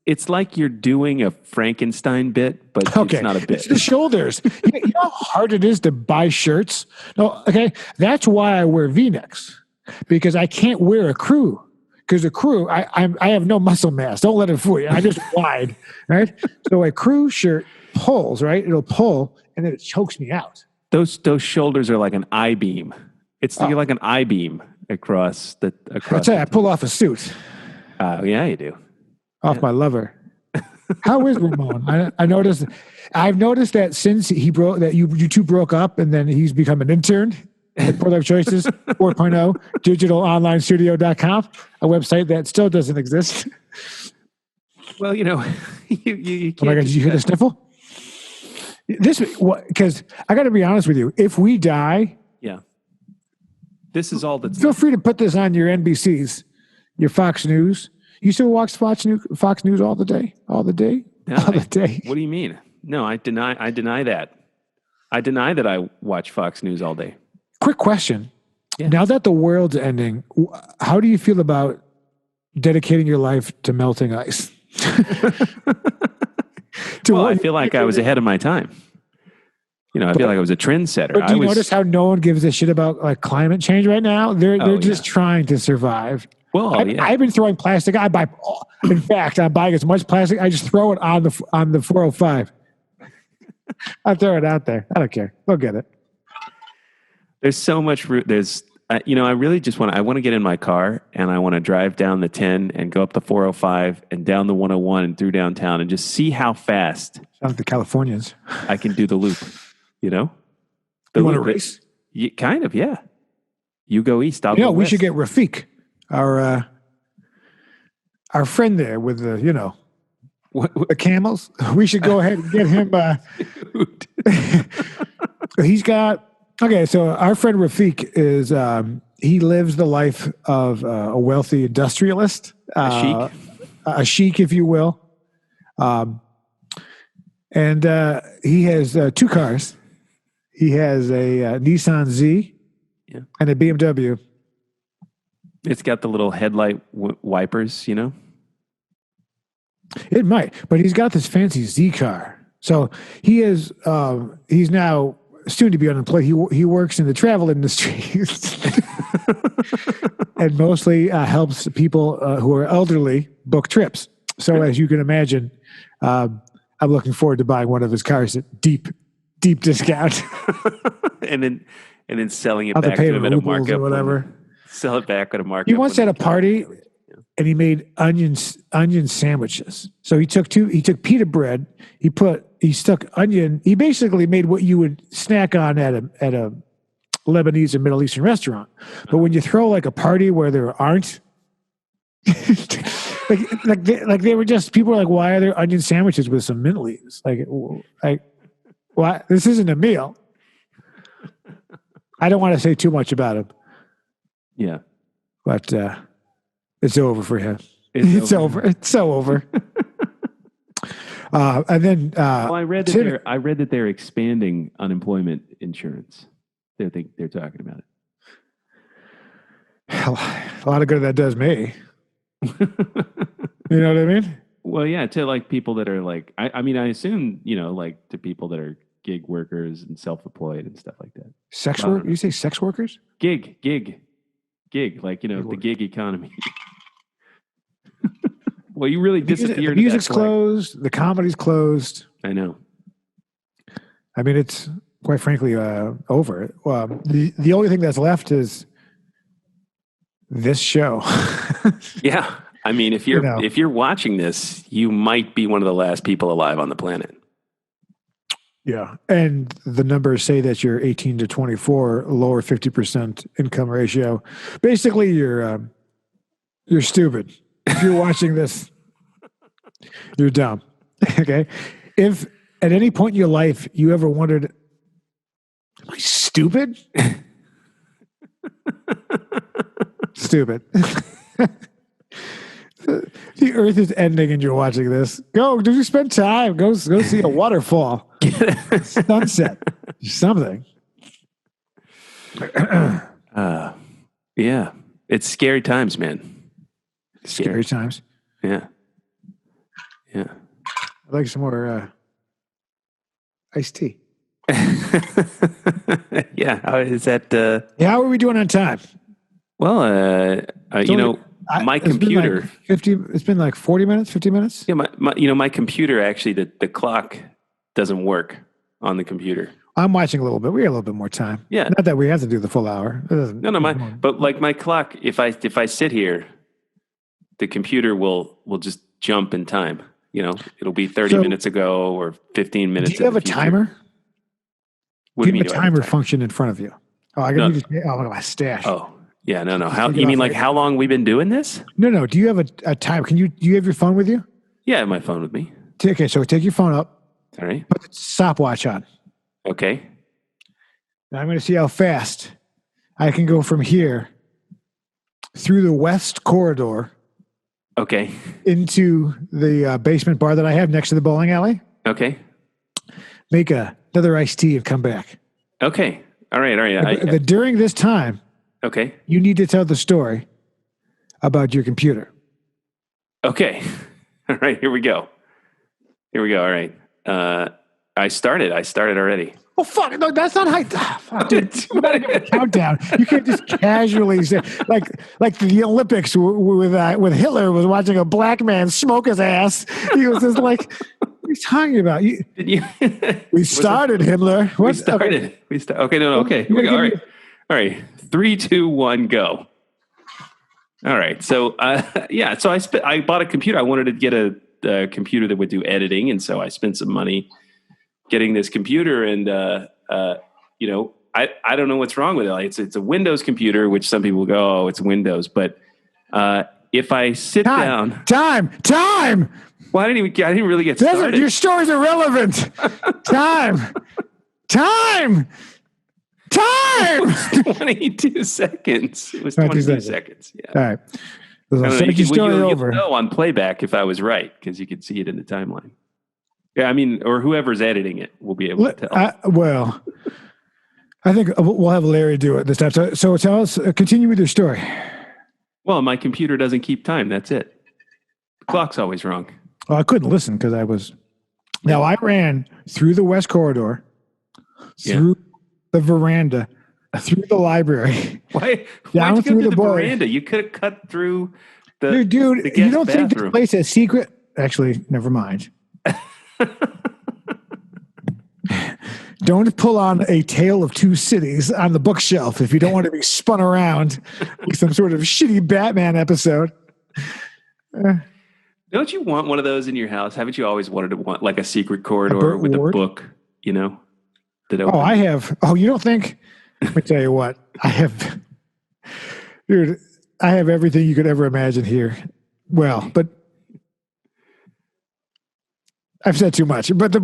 It's like you're doing a Frankenstein bit, but it's not a bit. It's the shoulders. You know how hard it is to buy shirts? No, okay. That's why I wear V-necks, because I can't wear a crew. Because a crew, I have no muscle mass. Don't let it fool you. I just wide, right? So a crew shirt pulls, right? It'll pull, and then it chokes me out. Those shoulders are like an I-beam. You're like an I-beam across the. That's it. I pull off a suit. Yeah, you do. Off my lover. How is Ramon? I've noticed that since you two broke up, and then he's become an intern at Poor Life Choices 4.0 digitalonlinestudio.com, a website that still doesn't exist. Well, you can't. Oh my God, did you hear the sniffle? Because I got to be honest with you. If we die, this is all that's. Feel free to put this on your NBCs, your Fox News. You still watch Fox News all the day? All the day? No, all the day. What do you mean? No, I deny that. I deny that I watch Fox News all day. Quick question. Yeah. Now that the world's ending, how do you feel about dedicating your life to melting ice? I feel like I was ahead of my time. I feel like I was a trendsetter. But do you notice how no one gives a shit about like climate change right now? They're just trying to survive. Well, I've been throwing plastic. In fact, I'm buying as much plastic. I just throw it on the 405. I throw it out there. I don't care. They'll get it. There's so much route. I really just I want to get in my car and I want to drive down the 10 and go up the 405 and down the 101 and through downtown and just see how fast. Sound like the Californians. I can do the loop. You want to race? Kind of, yeah. You go east. I'll go west. We should get Rafik. Our friend there with the the camels. We should go ahead and get him. He's got so our friend Rafik is he lives the life of a wealthy industrialist, a sheik, if you will, and he has 2 cars. He has a Nissan Z and a BMW. It's got the little headlight wipers, It might, but he's got this fancy Z car. So he is. He's now soon to be unemployed. He works in the travel industry, and mostly helps people who are elderly book trips. So as you can imagine, I'm looking forward to buying one of his cars at deep discount, and then selling it back to him at a markup or whatever. Sell it back at a market. He once had a party, and he made onion sandwiches. So he took pita bread. He stuck onion. He basically made what you would snack on at a Lebanese and Middle Eastern restaurant. But when you throw like a party where there aren't, like they were just, people were like, why are there onion sandwiches with some mint leaves? Like, why? This isn't a meal. I don't want to say too much about him. Yeah. But it's over for him. It's over. It's so over. And then I read that they're expanding unemployment insurance. They're talking about it. A lot of good that does me. You know what I mean? Well, yeah, to like people that are like, I mean, I assume, like to people that are gig workers and self-employed and stuff like that. Sex work? You say sex workers? Gig, like, the gig economy. Well, you really disappeared. The music's closed. The comedy's closed. I know. I mean, it's quite frankly over. The only thing that's left is this show. Yeah. I mean, if you're watching this, you might be one of the last people alive on the planet. Yeah. And the numbers say that you're 18 to 24, lower 50% income ratio. Basically, you're stupid. If you're watching this, you're dumb. Okay. If at any point in your life you ever wondered, am I stupid? Stupid. The earth is ending and you're watching this. Go, do you spend time? Go see a waterfall. Sunset. Something. Yeah. It's scary times, man. Scary times. Yeah. Yeah. I'd like some more iced tea. Yeah. How is that? How are we doing on time? Well, my computer. It's been like 40 minutes, 50 minutes? Yeah. My computer, actually, the clock doesn't work on the computer. I'm watching a little bit. We got a little bit more time. Yeah. Not that we have to do the full hour. No, but like my clock, if I sit here, the computer will just jump in time. It'll be 30 minutes ago or 15 minutes. Do you have a timer? What do you mean? Do you have a timer function in front of you? Oh, I got my stash. Oh, yeah, no. How you mean like how long we've been doing this? No. Do you have a time? Do you have your phone with you? Yeah, I have my phone with me. Okay, so take your phone up. All right. Put the stopwatch on. Okay. Now I'm going to see how fast I can go from here through the west corridor. Okay. Into the basement bar that I have next to the bowling alley. Okay. Make another iced tea and come back. Okay. All right. During this time, okay, you need to tell the story about your computer. Okay. All right. Here we go. All right. I started already. Oh, fuck. No, that's not how. Fuck, dude. You gotta give a countdown. You can't just casually say, like the Olympics with Hitler was watching a black man smoke his ass. He was just like, what are you talking about? We started, Hitler. We started. Okay, no. Okay. Here we go. All right. 3, 2, 1, go. All right. So, So I bought a computer. I wanted to get a computer that would do editing, and so I spent some money getting this computer, and I don't know what's wrong with it. Like, it's a Windows computer, which some people go, oh, it's Windows. But if I sit down, time. Well, I didn't really get started. Your story's irrelevant. Time. 22 seconds. It was 22 seconds. Yeah. All right. You'll know on playback if I was right, because you could see it in the timeline. Yeah, I mean, or whoever's editing it will be able to tell. I think we'll have Larry do it this time. So tell us, continue with your story. Well, my computer doesn't keep time. That's it. The clock's always wrong. Well, I couldn't listen because I was. Now, I ran through the West Corridor, through the veranda, through the library. Why'd down you go through the veranda? You could have cut through the dude. guest You don't bathroom. think this place is secret? Actually, never mind. Don't pull on A Tale of Two Cities on the bookshelf if you don't want to be spun around like some sort of shitty Batman episode. Don't you want one of those in your house? Haven't you always wanted to want like a secret corridor with a book, that opens? I have. Oh, you don't think Let me tell you what, dude, I have everything you could ever imagine here. Well, but I've said too much. But the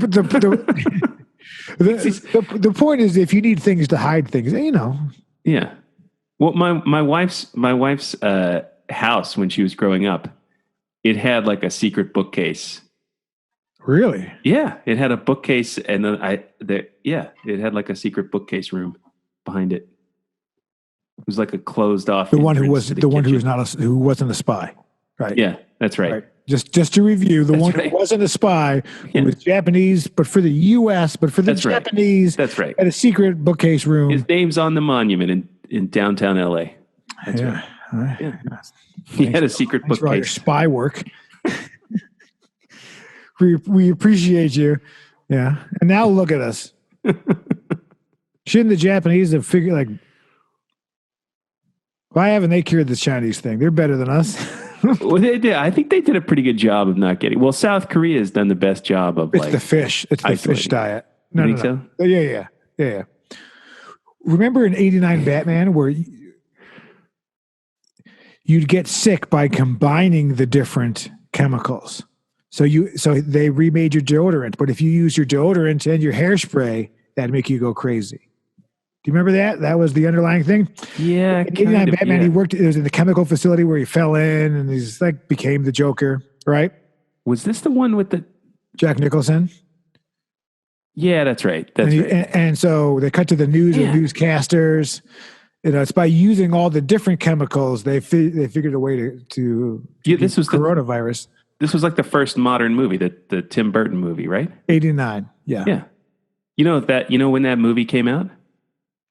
point is, if you need things to hide things, Yeah. Well, my wife's house when she was growing up, it had like a secret bookcase. Really? Yeah, it had a bookcase, and then it had like a secret bookcase room behind it. It was like a closed off. Who wasn't a spy, right? Yeah, that's right. Right. Just to review, who wasn't a spy, who was Japanese, but for the U.S., but for the Japanese, that's right. At a secret bookcase room. His name's on the monument in downtown L.A. That's right. All right. Yeah. He had a secret bookcase. For all your spy work. we appreciate you. Yeah. And now look at us. Shouldn't the Japanese have figured, like, why haven't they cured this Chinese thing? They're better than us. Well, they did. I think they did a pretty good job of not getting. Well, South Korea has done the best job of It's the fish. It's the fish diet. No, you think so? Yeah. Remember in '89 Batman where you'd get sick by combining the different chemicals. So they remade your deodorant, but if you use your deodorant and your hairspray, that'd make you go crazy. Do you remember that? That was the underlying thing. Yeah. In '89 Batman, he worked. It was in the chemical facility where he fell in, and he's like became the Joker, right? Was this the one with the Jack Nicholson? Yeah, that's right. And so they cut to the news and newscasters. It's by using all the different chemicals they figured a way to this was coronavirus. This was like the first modern movie, the Tim Burton movie, right? '89. Yeah. Yeah. You know when that movie came out?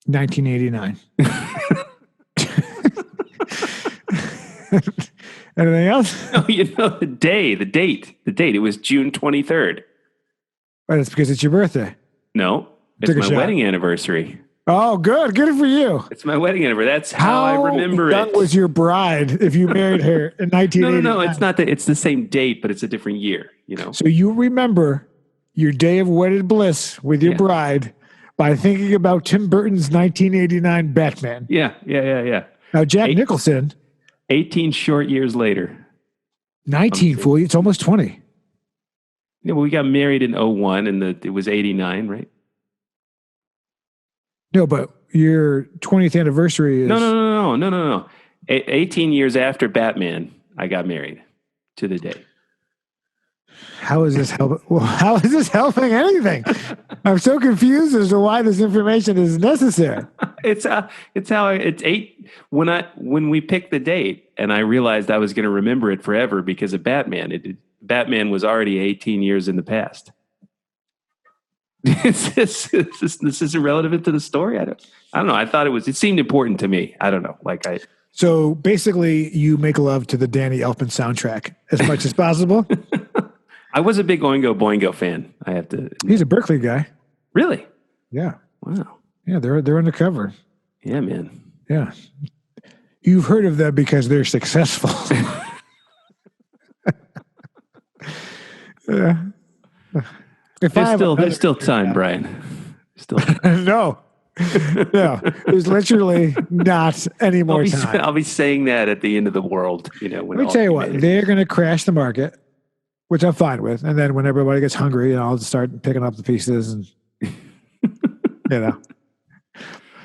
1989. Anything else? Oh, the date. It was June 23rd. Right, it's because it's your birthday. No, it's my wedding anniversary. Oh, good. Good for you. It's my wedding anniversary. That's how I remember it. How young was your bride if you married her in 1989? No. It's not that. It's the same date, but it's a different year, So you remember your day of wedded bliss with your bride by thinking about Tim Burton's 1989 Batman. Yeah. Now, Jack Nicholson. 18 short years later. 19, fool. It's almost 20. Yeah, well, we got married in 01 and it was 89, right? No, but your 20th anniversary is... No. 18 years after Batman, I got married to the day. How is this helping? Well, how is this helping anything? I'm so confused as to why this information is necessary. It's when we picked the date, and I realized I was going to remember it forever because of Batman. Batman was already 18 years in the past. This isn't relevant to the story. I don't know. I thought it seemed important to me. I don't know. So basically, you make love to the Danny Elfman soundtrack as much as possible. I was a big Oingo Boingo fan. I have to. He's a Berkeley guy. Really? Yeah. Wow. Yeah, they're undercover. Yeah, man. Yeah. You've heard of them because they're successful. Yeah. There's still time, Brian. Still. No. There's literally not any more time. I'll be saying that at the end of the world. Let me tell you what, they're going to crash the market, which I'm fine with. And then when everybody gets hungry, I'll just start picking up the pieces and,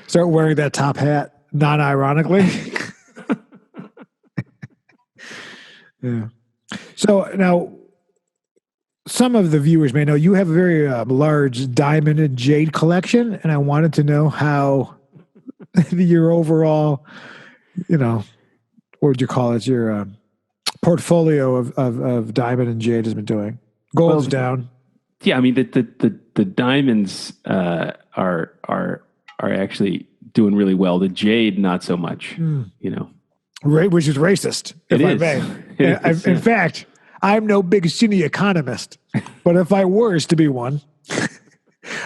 start wearing that top hat, non-ironically. Yeah. So now, some of the viewers may know you have a very large diamond and jade collection, and I wanted to know how your overall, what would you call it, your portfolio of diamond and jade has been doing. Gold's down. Yeah, I mean the diamonds are actually doing really well. The jade not so much. Which is racist, if I may. In fact, I'm no big cine economist, but if I were to be one,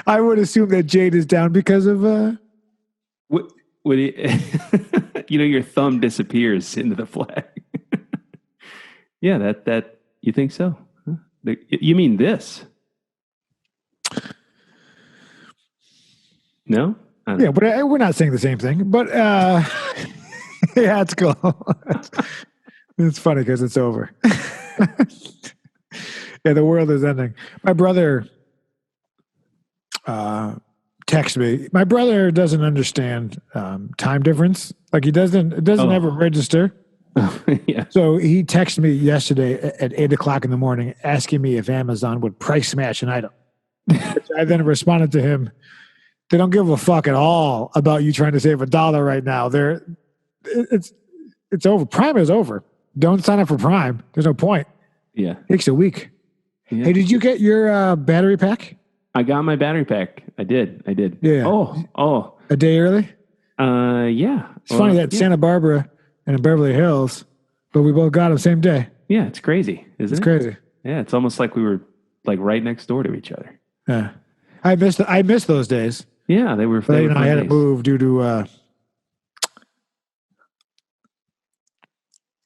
I would assume that jade is down because of your thumb disappears into the flag. Yeah, that you think so? Huh? You mean this? No? Yeah, but we're not saying the same thing. But yeah, it's cool. It's funny because it's over. Yeah, the world is ending. My brother texts me. My brother doesn't understand time difference. Like it doesn't ever register. Yeah. So he texted me yesterday at 8:00 in the morning asking me if Amazon would price match an item. I then responded to him, they don't give a fuck at all about you trying to save $1 right now. It's over. Prime is over. Don't sign up for Prime. There's no point. Yeah. It takes a week. Yeah. Hey, did you get your battery pack? I got my battery pack. I did. Yeah. Oh. A day early? Yeah. It's funny that Santa Barbara and in Beverly Hills, but we both got them same day. Yeah, it's crazy, isn't it? It's crazy. Yeah, it's almost like we were like right next door to each other. Yeah. I missed those days. Yeah, they were. But, I had to move due to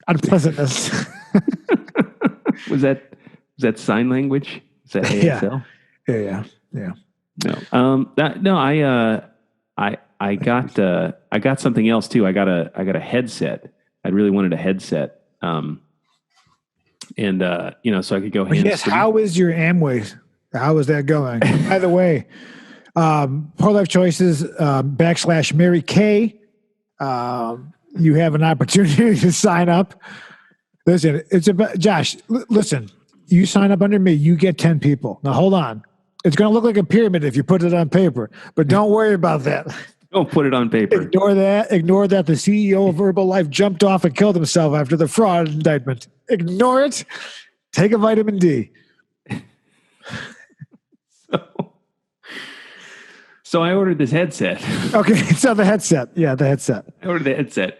unpleasantness. Was that sign language? Is that ASL? Yeah. No. I got something else too. I got a headset. I really wanted a headset. So I could go. Yes. How is your Amway? How is that going? By the way, Pro Life Choices / Mary Kay. You have an opportunity to sign up. Listen, it's about Josh. Listen, you sign up under me, you get 10 people. Now hold on. It's going to look like a pyramid if you put it on paper, but don't worry about that. Don't put it on paper. Ignore that. The CEO of Herbalife jumped off and killed himself after the fraud indictment. Ignore it. Take a vitamin D. So I ordered this headset. Okay, so the headset. Yeah, the headset. I ordered the headset.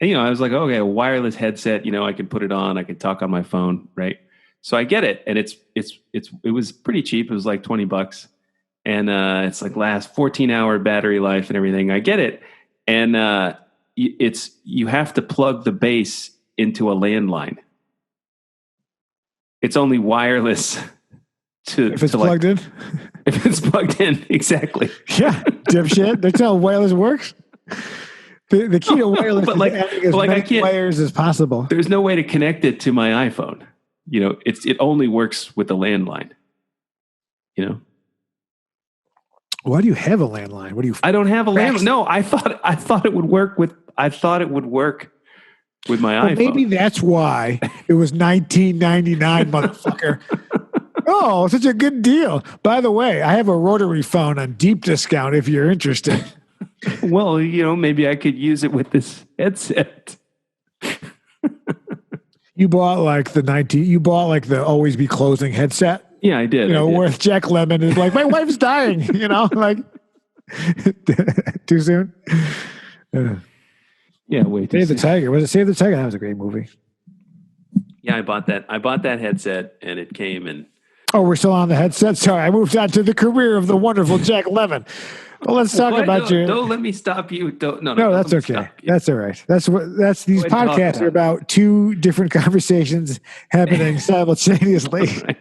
And, I was like, okay, a wireless headset, I can put it on. I can talk on my phone, right? So I get it. And it was pretty cheap. It was like $20. And it's like last 14-hour battery life and everything. I get it. And you have to plug the bass into a landline. It's only wireless if it's plugged in. If it's plugged in, exactly. Yeah, dipshit. That's how wireless works. The key to wireless is adding as many wires as possible. There's no way to connect it to my iPhone. It only works with the landline. Why do you have a landline? I don't have a landline. No, I thought it would work with my iPhone. Maybe that's why it was $19.99, motherfucker. Oh, such a good deal. By the way, I have a rotary phone on deep discount if you're interested. Well, maybe I could use it with this headset. You bought the Always Be Closing headset? Yeah, I did. Where Jack Lemmon is like, my wife's dying, like too soon. Yeah, wait. Save the Tiger. Was it Save the Tiger? That was a great movie. Yeah, I bought that headset and it came and. Oh, we're still on the headset? Sorry, I moved on to the career of the wonderful Jack Lemmon. Well, let's talk about your. Don't let me stop you. No, that's okay. That's all right. That's these podcasts are about two different conversations happening simultaneously. Right.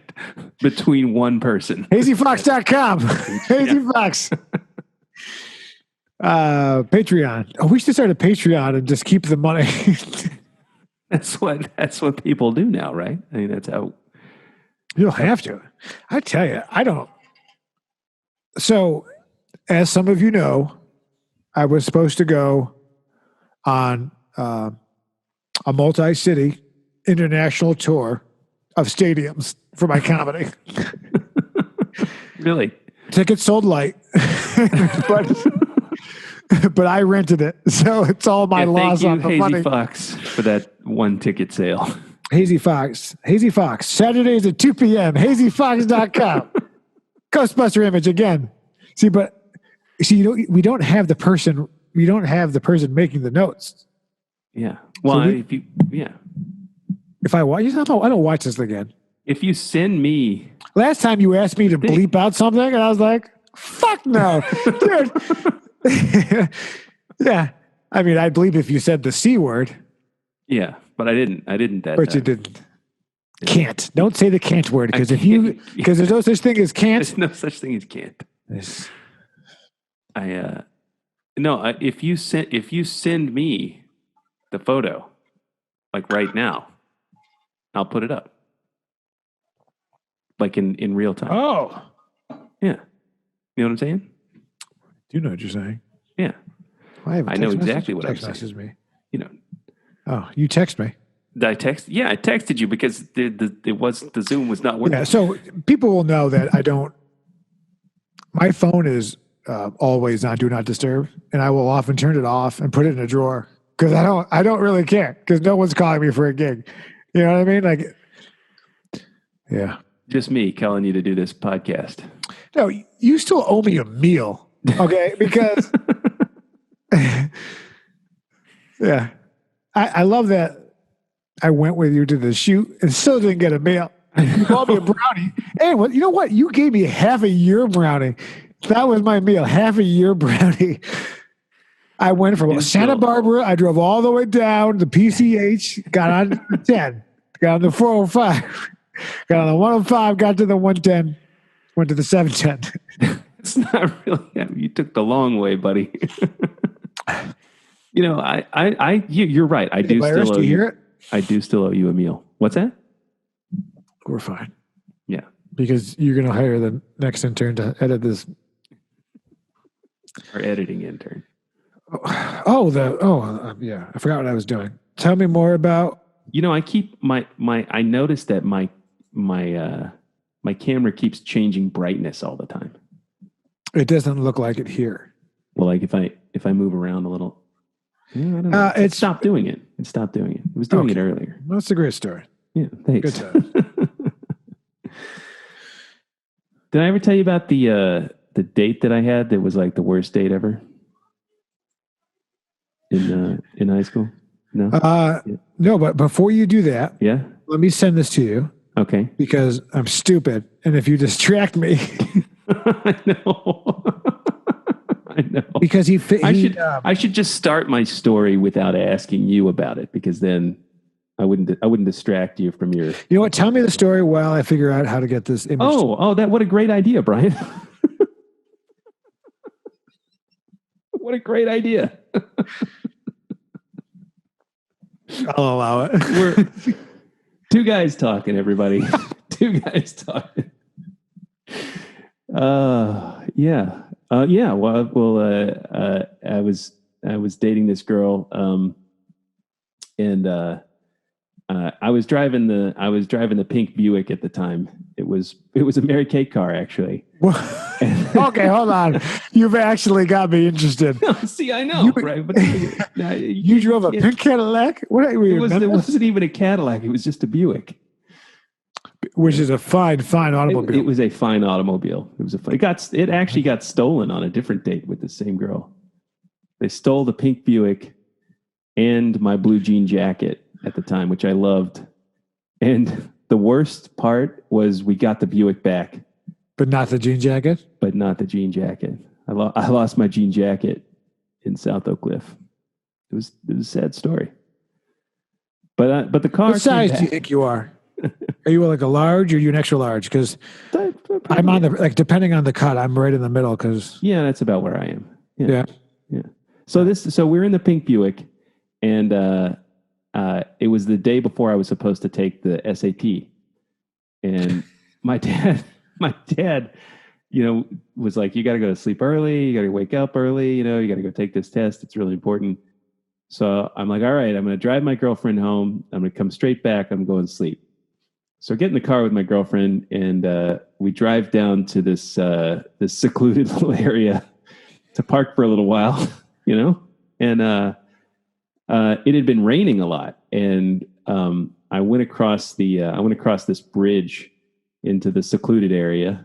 Between one person. HazyFox.com. HazyFox. Patreon. Oh, we should start a Patreon and just keep the money. That's what people do now, right? I mean, that's how. You don't have to. I tell you, I don't. So, as some of you know, I was supposed to go on a multi-city international tour of stadiums for my comedy. Really? Tickets sold light, but I rented it, so it's all my loss on the money. Thank you, Hazy Fox, for that one ticket sale. Hazy Fox, Saturdays at 2 p.m. HazyFox.com. Ghostbuster image again. We don't have the person making the notes. Yeah. Well, so if I watch, I don't watch this again. If you send me. Last time you asked me to bleep out something, and I was like, "Fuck no, dude." Yeah. I mean, I'd bleep if you said the C word. Yeah, but I didn't that But time. you didn't. Yeah. Can't. Don't say the can't word, because there's no such thing as can't. There's no such thing as can't. Yes. No, if you send me the photo, like right now, I'll put it up. Like in real time. Oh, Yeah. You know what I'm saying? do you know what you're saying? Yeah. I know exactly what I'm text saying. message me. You know. Oh, you text me. Did I text? Yeah, I texted you because the Zoom was not working. Yeah, so people will know that I don't. My phone is always on do not disturb, and I will often turn it off and put it in a drawer because I don't really care because no one's calling me for a gig. You know what I mean? Like, yeah. Just me telling you to do this podcast. No, you still owe me a meal, okay? Because yeah, I love that I went with you to the shoot and still didn't get a meal. You bought me a brownie. And you know what? You gave me half a year brownie. That was my meal, half a year brownie. I went from Santa Barbara. I drove all the way down to PCH, got on the 10, got on the 405, got on the 105, got to the 110, went to the 710. It's not really. You took the long way, buddy. You know, you're right. I do still owe you. I do still owe you a meal. What's that? We're fine. Yeah, because you're going to hire the next intern to edit this. Our editing intern. Yeah. I forgot what I was doing. Tell me more about. You know, I keep I noticed that my camera keeps changing brightness all the time. It doesn't look like it here. Well, like if I move around a little, I don't know. It stopped doing it. It stopped doing it. It was doing it earlier. Well, that's a great story. Yeah, thanks. Good time. Did I ever tell you about the date that I had that was like the worst date ever in high school? No. No, but before you do that, let me send this to you. Okay. Because I'm stupid, and if you distract me, I know. I know. Because I should just start my story without asking you about it, because then I wouldn't distract you from your. You know what? Tell me the story while I figure out how to get this image. What a great idea, Brian. What a great idea. I'll allow it. We're two guys talking, everybody. Two guys talking. Yeah. Well, I was dating this girl, and I was driving the pink Buick at the time. It was a Mary Kate car, actually. Okay, hold on. You've actually got me interested. No, see, I know, right? But you drove a pink Cadillac? What? It wasn't even a Cadillac. It was just a Buick, which is a fine automobile. It was a fine automobile. It actually got stolen on a different date with the same girl. They stole the pink Buick and my blue jean jacket at the time, which I loved. And the worst part was we got the Buick back. But not the jean jacket? But not the jean jacket. I lost my jean jacket in South Oak Cliff. It was a sad story. But the car. What size do you think you are? Are you like a large or are you an extra large? Because I'm on depending on the cut, I'm right in the middle. Yeah, that's about where I am. Yeah. So we're in the pink Buick, and it was the day before I was supposed to take the SAT, and my dad, was like, "You got to go to sleep early. You got to wake up early. You got to go take this test. It's really important." So I'm like, "All right, I'm going to drive my girlfriend home. I'm going to come straight back. I'm going to sleep." So I get in the car with my girlfriend, and we drive down to this secluded little area to park for a little while, and it had been raining a lot, and I went across this bridge into the secluded area,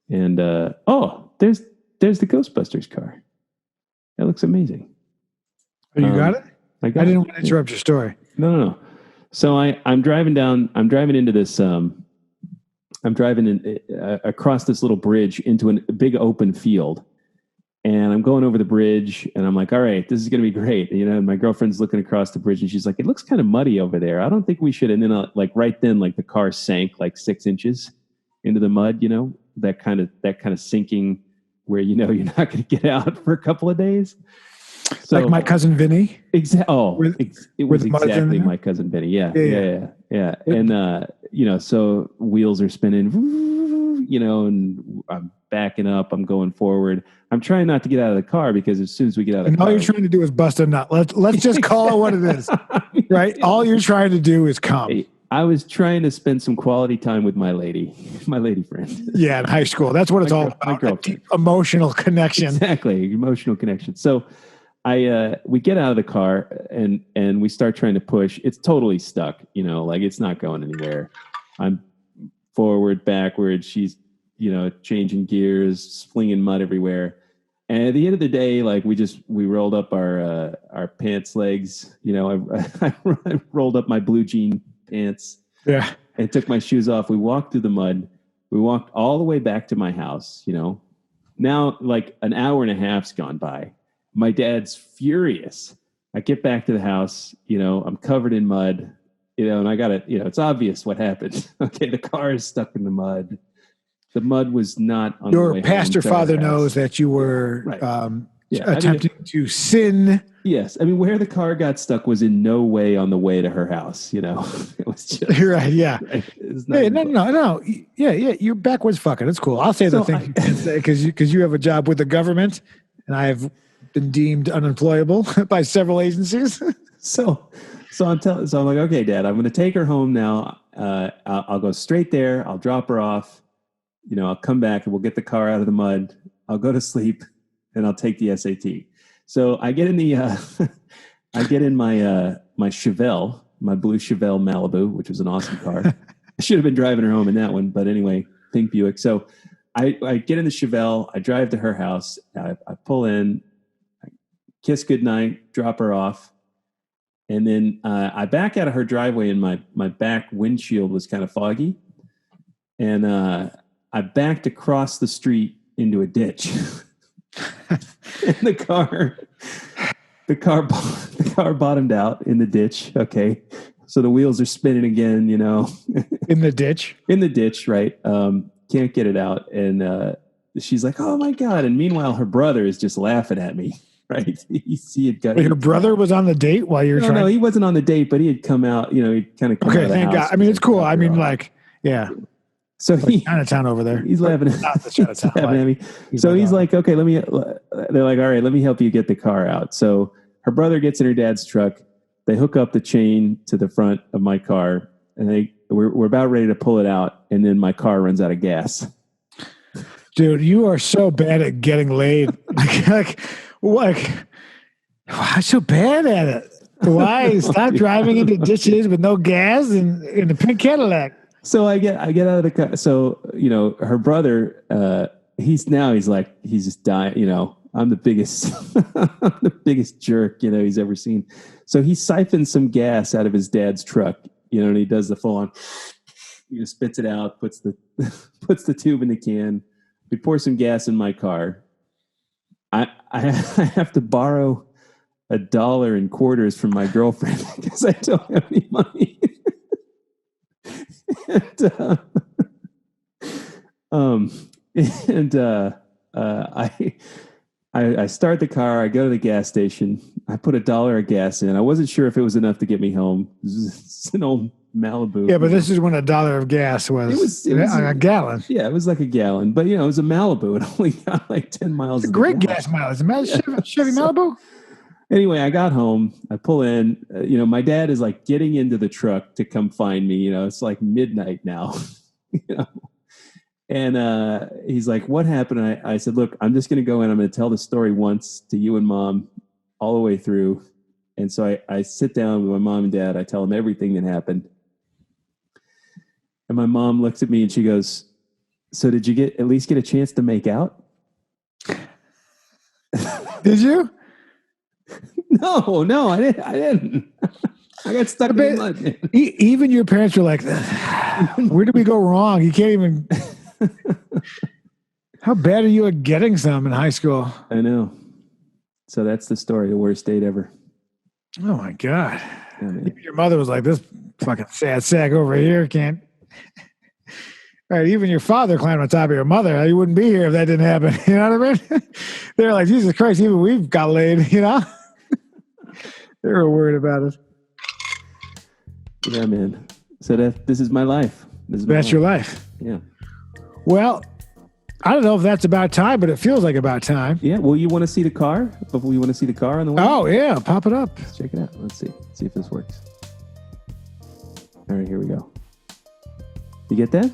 and there's the Ghostbusters car. That looks amazing. Oh, you got it? I didn't want to interrupt your story. No. So I'm driving into this. I'm driving across this little bridge into a big open field, and I'm going over the bridge, and I'm like, all right, this is going to be great. My girlfriend's looking across the bridge, and she's like, it looks kind of muddy over there. I don't think we should. And then right then, the car sank 6 inches into the mud. That kind of sinking where you're not going to get out for a couple of days. So, like my cousin Vinny. It was exactly my cousin Vinny. Yeah. And so wheels are spinning, and I'm backing up. I'm going forward. I'm trying not to get out of the car because as soon as we get out of the car, all you're trying to do is bust a nut. Let's just call it what it is, right? All you're trying to do is come. Hey, I was trying to spend some quality time with my lady friend. Yeah, in high school. That's what it's all about. My girlfriend. A deep emotional connection. Exactly, emotional connection. So we get out of the car and we start trying to push. It's totally stuck, like it's not going anywhere. I'm forward, backward. She's, changing gears, flinging mud everywhere. And at the end of the day, like we rolled up our pants legs. I rolled up my blue jean pants. Yeah. And took my shoes off. We walked through the mud. We walked all the way back to my house, Now, like an hour and a half's gone by. My dad's furious. I get back to the house, I'm covered in mud, and I got to, it's obvious what happened. Okay, the car is stuck in the mud. The mud was not on your the way pastor home father knows that you were right. attempting to sin. Yes. I mean, where the car got stuck was in no way on the way to her house, It was just... Right, yeah. Right? Hey, no. Yeah, you're backwards fucking. It's cool. I'll say the thing you can't say because you have a job with the government, and I have been deemed unemployable by several agencies. So I'm like, okay, Dad, I'm going to take her home now. I'll go straight there. I'll drop her off. I'll come back and we'll get the car out of the mud. I'll go to sleep and I'll take the SAT. So I get in my Chevelle, my blue Chevelle Malibu, which was an awesome car. I should have been driving her home in that one, but anyway, pink Buick. So I get in the Chevelle. I drive to her house. I pull in, I kiss goodnight, drop her off. And then I back out of her driveway and my back windshield was kind of foggy. And I backed across the street into a ditch. And the car bottomed out in the ditch. Okay. So the wheels are spinning again, In the ditch? In the ditch, right. Can't get it out. And she's like, oh my God. And meanwhile, her brother is just laughing at me. Right. You see it. Your brother was on the date while you were trying? No, he wasn't on the date, but he had come out, he kind of come out of the thank house. God. I mean, it's cool. I mean, yeah. So Chinatown over there. He's laughing at me. So he's like, okay, they're like, all right, let me help you get the car out. So her brother gets in her dad's truck. They hook up the chain to the front of my car and we're about ready to pull it out. And then my car runs out of gas. Dude, you are so bad at getting laid. I'm so bad at it. Why stop driving into ditches with no gas in the pink Cadillac? So I get out of the car. So, her brother, he's just dying, I'm the biggest jerk, he's ever seen. So he siphons some gas out of his dad's truck, and he does the full on, he just spits it out, puts the tube in the can. We pour some gas in my car. I have to borrow $1 in quarters from my girlfriend because I don't have any money. I start the car. I go to the gas station. I put $1 of gas in. I wasn't sure if it was enough to get me home. It's an old Malibu. Yeah, but this is when $1 of gas was a gallon. Yeah, it was like a gallon. But, it was a Malibu. It only got like 10 miles. It's a great gas mileage. Imagine Chevy Malibu. Anyway, I got home. I pull in. My dad is like getting into the truck to come find me. It's like midnight now. And he's like, what happened? I said, look, I'm just going to go in. I'm going to tell the story once to you and Mom all the way through. And so I sit down with my mom and dad. I tell them everything that happened. And my mom looks at me and she goes, so did you at least get a chance to make out? Did you? No, I didn't. I got stuck in the mud. Even your parents were like, where did we go wrong? You can't even. How bad are you at getting some in high school? I know. So that's the story. The worst date ever. Oh my God. Yeah, your mother was like, this fucking sad sack over here can't. Right, even your father climbed on top of your mother. You wouldn't be here if that didn't happen. You know what I mean? They're like, Jesus Christ, even we've got laid, you know? They were worried about it. Yeah, man. So this is my life. That's your life. Yeah. Well, I don't know if that's about time, but it feels like about time. Yeah. Well, you want to see the car? Before you want to see the car on the way? Oh, yeah. Pop it up. Let's check it out. Let's see. See if this works. All right, here we go. You get that?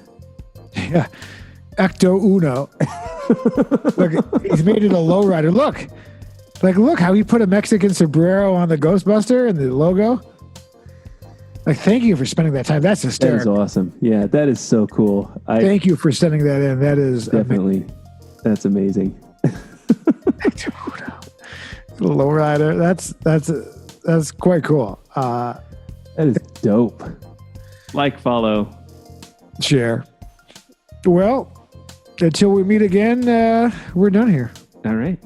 Yeah. Ecto Uno. Look, he's made it a lowrider. Look how he put a Mexican sombrero on the Ghostbuster and the logo. Like, thank you for spending that time. That's hysterical. That is awesome. Yeah, that is so cool. Thank you for sending that in. That is definitely, that's amazing. Lowrider. That's quite cool. That is dope. Like, follow, share. Well, until we meet again, we're done here. All right.